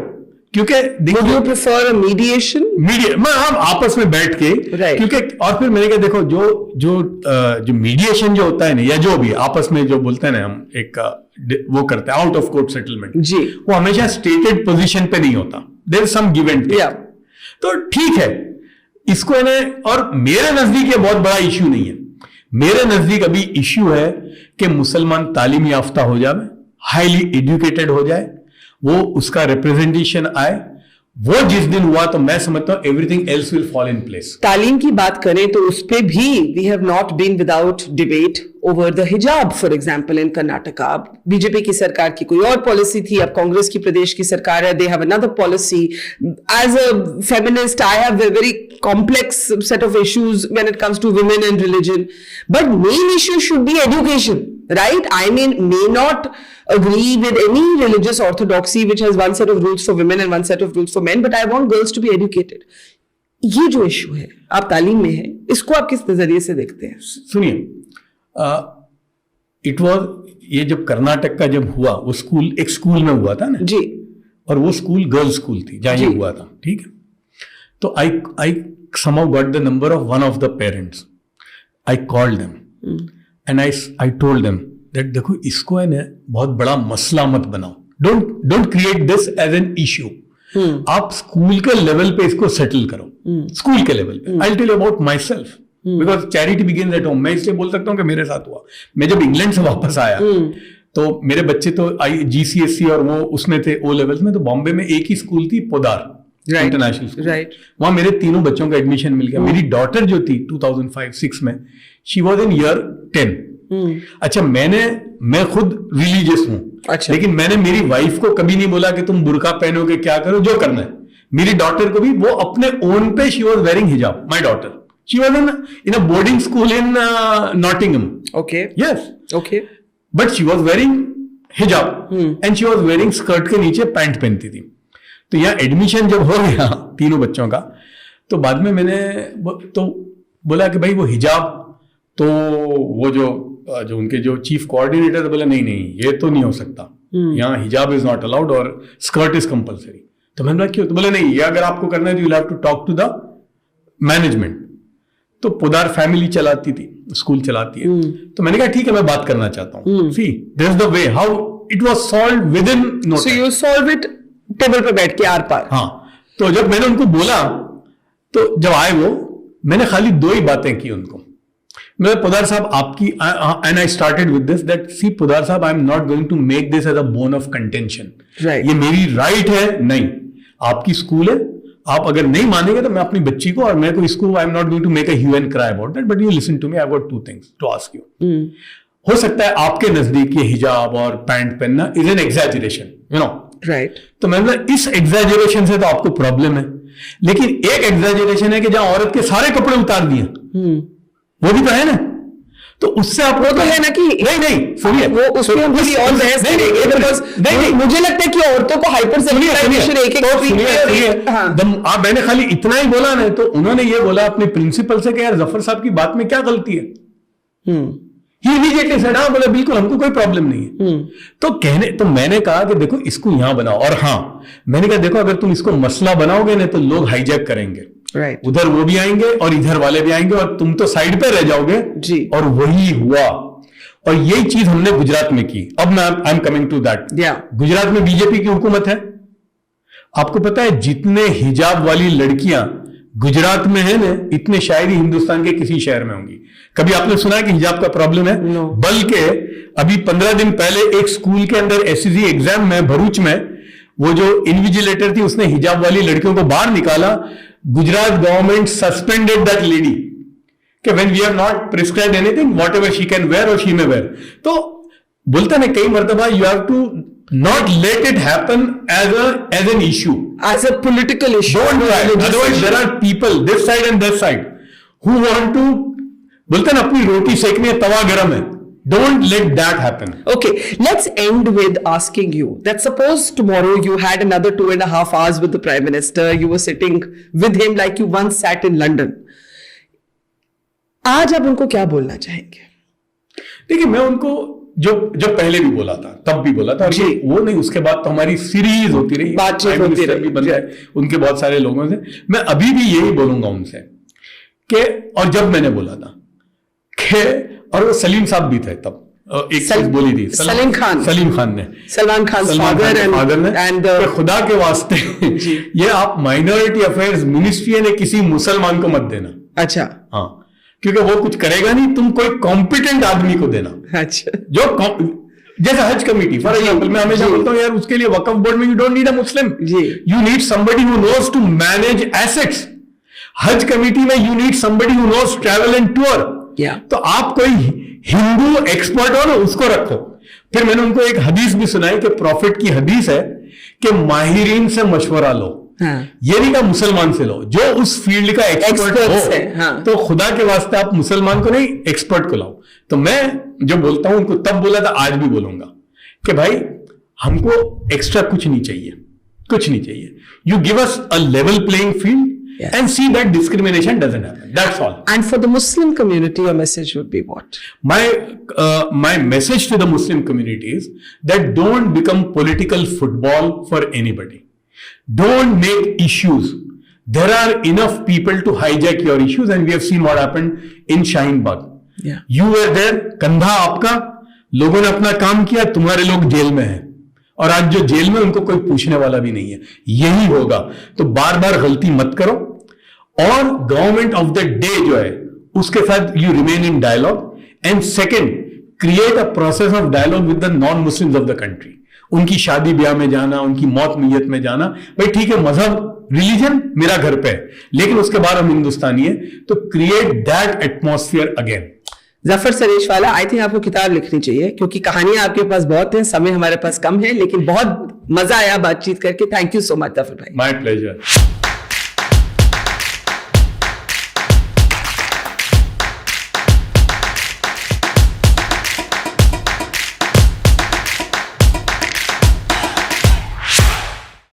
क्योंकि Would you prefer a mediation? हम आपस में बैठ के Right. क्योंकि और फिर मैंने कहा देखो जो मीडिएशन जो होता है ना, या जो भी आपस में जो बोलते हैं ना, हम एक वो करते हैं आउट ऑफ कोर्ट सेटलमेंट, जी, वो हमेशा स्टेटेड पोजीशन पे नहीं होता, there is some give and take. Yeah. तो ठीक है, इसको इन्हें, और मेरे नजदीक ये बहुत बड़ा इश्यू नहीं है। मेरे नजदीक अभी इश्यू है कि मुसलमान तालीम याफ्ता हो जाए, हाईली एजुकेटेड हो जाए, वो उसका रिप्रेजेंटेशन आए। वो जिस दिन हुआ तो मैं समझता हूं everything else will fall in place. तालीम की बात करें तो उस पे भी we have not been without debate over the hijab, for example in Karnataka. अब बीजेपी की सरकार की कोई और पॉलिसी थी, अब कांग्रेस की प्रदेश की सरकार है, they have another policy. As a feminist I have a very complex set of issues when it comes to women and religion, but main issue should be education, right? I mean, may not agree with any religious orthodoxy which has one set of rules for women and one set of rules for men, but I want girls to be educated. ये जो issue है, आप तालीम में है, इसको आप किस नजरिए से देखते हैं? सुनिए, इट वॉज, ये जब कर्नाटक का जब हुआ, वो स्कूल, एक स्कूल में हुआ था ना जी, और वो स्कूल गर्ल्स स्कूल थी जहां ये हुआ था, ठीक है। तो आई somehow got the number of one of the parents. I called them and I told them that देखो, इसको है ना बहुत बड़ा मसला मत बनाओ, don't create this as an issue. आप स्कूल के लेवल पे इसको सेटल करो, स्कूल के लेवल पे। I'll tell you about myself because charity begins at home. मैं इसलिए बोल सकता हूँ कि मेरे साथ हुआ। मैं जब इंग्लैंड से वापस आया तो मेरे बच्चे तो GCSE और वो उसमें थे, O लेवल्स में। तो बॉम्बे में एक ही स्कूल थी, पोदार इंटरनेशनल स्कूल, वहां मेरे तीनों बच्चों का एडमिशन मिल गया। मेरी डॉटर जो थी 2005-6 में, शी वॉज इन ईयर 10। अच्छा, मैं खुद रिलीजियस हूं, अच्छा, लेकिन मैंने मेरी वाइफ को कभी नहीं बोला कि तुम बुर्का पहनोगे, क्या करो, जो करना है। मेरी डॉटर को भी वो अपने ओन पे, she was wearing hijab. My daughter, she was in a boarding school in Nottingham, okay, yes, okay, but she was wearing hijab and she was wearing skirt के नीचे पैंट पहनती थी। तो यहाँ एडमिशन जब हो गया तीनों बच्चों का, तो बाद में मैंने तो बोला कि भाई वो हिजाब, तो वो जो उनके जो चीफ कोऑर्डिनेटर थे बोले नहीं ये तो नहीं हो सकता, यहाँ हिजाब इज नॉट अलाउड और स्कर्ट इज कंपलसरी। तो मैंने बोला क्यों? तो बोले नहीं, ये अगर आपको करना है तो you have to talk to the management. तो पोदार फैमिली चलाती थी, स्कूल चलाती है। तो मैंने कहा ठीक है, मैं बात करना चाहता हूँ। See this is the way how it was solved within no time. So you solve it table पे बैठ के आर पार। हाँ, तो जब मैंने उनको बोला, तो जब आए वो, मैंने खाली 2 ही बातें की उनको। मैं, पोदार साहब आपकी, and I started with this that see Podar साहब, I am not going to make this as a bone of contention. ये मेरी राइट है, नहीं, आपकी स्कूल है, आप अगर नहीं मानेंगे तो मैं अपनी बच्ची को और मैं को इसको, I am not going to make a hue and cry about that, but you listen to me, I have got 2 things to ask you. हो सकता है आपके नजदीक ये हिजाब और पैंट पहनना is an exaggeration, you know, right. तो मैं बोला इस एग्जैजरेशन से तो आपको प्रॉब्लम है, लेकिन एक एग्जैजरेशन है कि जहां औरत के सारे कपड़े उतार दिए, वो भी तो है ना। तो उससे आप, वो तो है ना कि नहीं सुनिए, वो उसमें हम थोड़ी और बहस करेंगे, बिकॉज़ मुझे लगता है कि औरतों को हाइपर सेक्सुअलाइजेशन आप, मैंने खाली इतना ही बोला ना, तो उन्होंने ये बोला अपने प्रिंसिपल से कि यार जफर साहब की बात में क्या गलती है। ही इमीडिएटली सेड, हाँ, बोले बिल्कुल हमको कोई प्रॉब्लम नहीं है। तो मैंने कहा कि देखो इसको यहां बनाओ, और हाँ, मैंने कहा देखो अगर तुम इसको मसला बनाओगे ना तो लोग हाईजैक करेंगे, राइट, उधर वो भी आएंगे और इधर वाले भी आएंगे और तुम तो साइड पे रह जाओगे जी। और वही हुआ, और यही चीज हमने गुजरात में की। अब मैं, I am coming to that. Gujarat में बीजेपी की हुकूमत है। आपको पता है जितने हिजाब वाली लड़कियां गुजरात में है ना, इतने शायद ही हिंदुस्तान के किसी शहर में होंगी। कभी आपने सुना है कि हिजाब का प्रॉब्लम है? बल्कि अभी 15 दिन पहले एक स्कूल के अंदर एसएससी एग्जाम में भरूच में, वो जो इन्विजिलेटर थी उसने हिजाब वाली लड़कियों को बाहर निकाला। Gujarat government suspended that lady कि when we have not prescribed anything, whatever she can wear or she may wear. तो बोलते हैं ना कई मर्तबा, you have to not let it happen as an issue, as a political issue. Don't try. Otherwise there are people this side and that side who want to, बोलते हैं ना अपनी रोटी सेकनी है, तवा गरम है. Don't let that happen. Okay, let's end with asking you that suppose tomorrow you had another 2.5 hours with the Prime Minister, you were sitting with him like you once sat in London. आज आप उनको क्या बोलना चाहेंगे? देखिए, मैं उनको जो पहले भी बोला था, तब भी बोला था, और ये वो नहीं, उसके बाद तो हमारी सीरीज होती रही, बातचीत होती रही, भी बन रहा है उनके बहुत सारे लोगों से। मैं अभी भी यही बोलूंगा उनसे कि, और जब मैंने बोला था कि, और वो सलीम साहब भी थे तब, एक चीज बोली थी सलीम खान ने, सलमान खान फादर ने, कि खुदा के वास्ते ये आप माइनॉरिटी अफेयर्स मिनिस्ट्री ने किसी मुसलमान को मत देना। अच्छा। हाँ, क्योंकि वो कुछ करेगा नहीं, तुम कोई कॉम्पिटेंट आदमी को देना। अच्छा। जो जैसे हज कमेटी फॉर एग्जाम्पल, मैं हमेशा बोलता हूँ यार, उसके लिए वक्फ बोर्ड में you don't need a Muslim, you need somebody who knows to manage assets. Haj committee में you need somebody who knows travel and tour. तो आप कोई हिंदू एक्सपर्ट हो ना, उसको रखो। फिर मैंने उनको एक हदीस भी सुनाई कि प्रॉफिट की हदीस है कि माहिरीन से मशवरा लो। ये नहीं कहा मुसलमान से लो, जो उस फील्ड का एक्सपर्ट हो। तो खुदा के वास्ते आप मुसलमान को नहीं, एक्सपर्ट को लाओ। तो मैं जो बोलता हूं, उनको तब बोला था, आज भी बोलूंगा कि भाई हमको एक्स्ट्रा कुछ नहीं चाहिए, कुछ नहीं चाहिए। You give us a level playing field and see that discrimination doesn't happen. That's all. And for the Muslim community, your message would be what? My message to the Muslim community is that don't become political football for anybody. Don't make issues. There are enough people to hijack your issues, and we have seen what happened in Shaheen Bagh. Yeah. You were there, कंधा आपका, लोगों ने अपना काम किया, तुम्हारे लोग jail में हैं, और आज जो जेल में उनको कोई पूछने वाला भी नहीं है। यही होगा। तो बार बार गलती मत करो, और गवर्नमेंट ऑफ द डे जो है उसके साथ you remain in dialogue. And second, create a process of dialogue with the non Muslims of the country. उनकी शादी ब्याह में जाना, उनकी मौत मैयत में जाना, भाई ठीक है, मजहब रिलीजन मेरा घर पे है, लेकिन उसके बाद हम हिंदुस्तानी है। तो create that atmosphere again. Zafar Sareshwala, I think आपको किताब लिखनी चाहिए, क्योंकि कहानियां आपके पास बहुत हैं, समय हमारे पास कम है, लेकिन बहुत मजा आया बातचीत करके। Thank you so much Zafar भाई। My pleasure.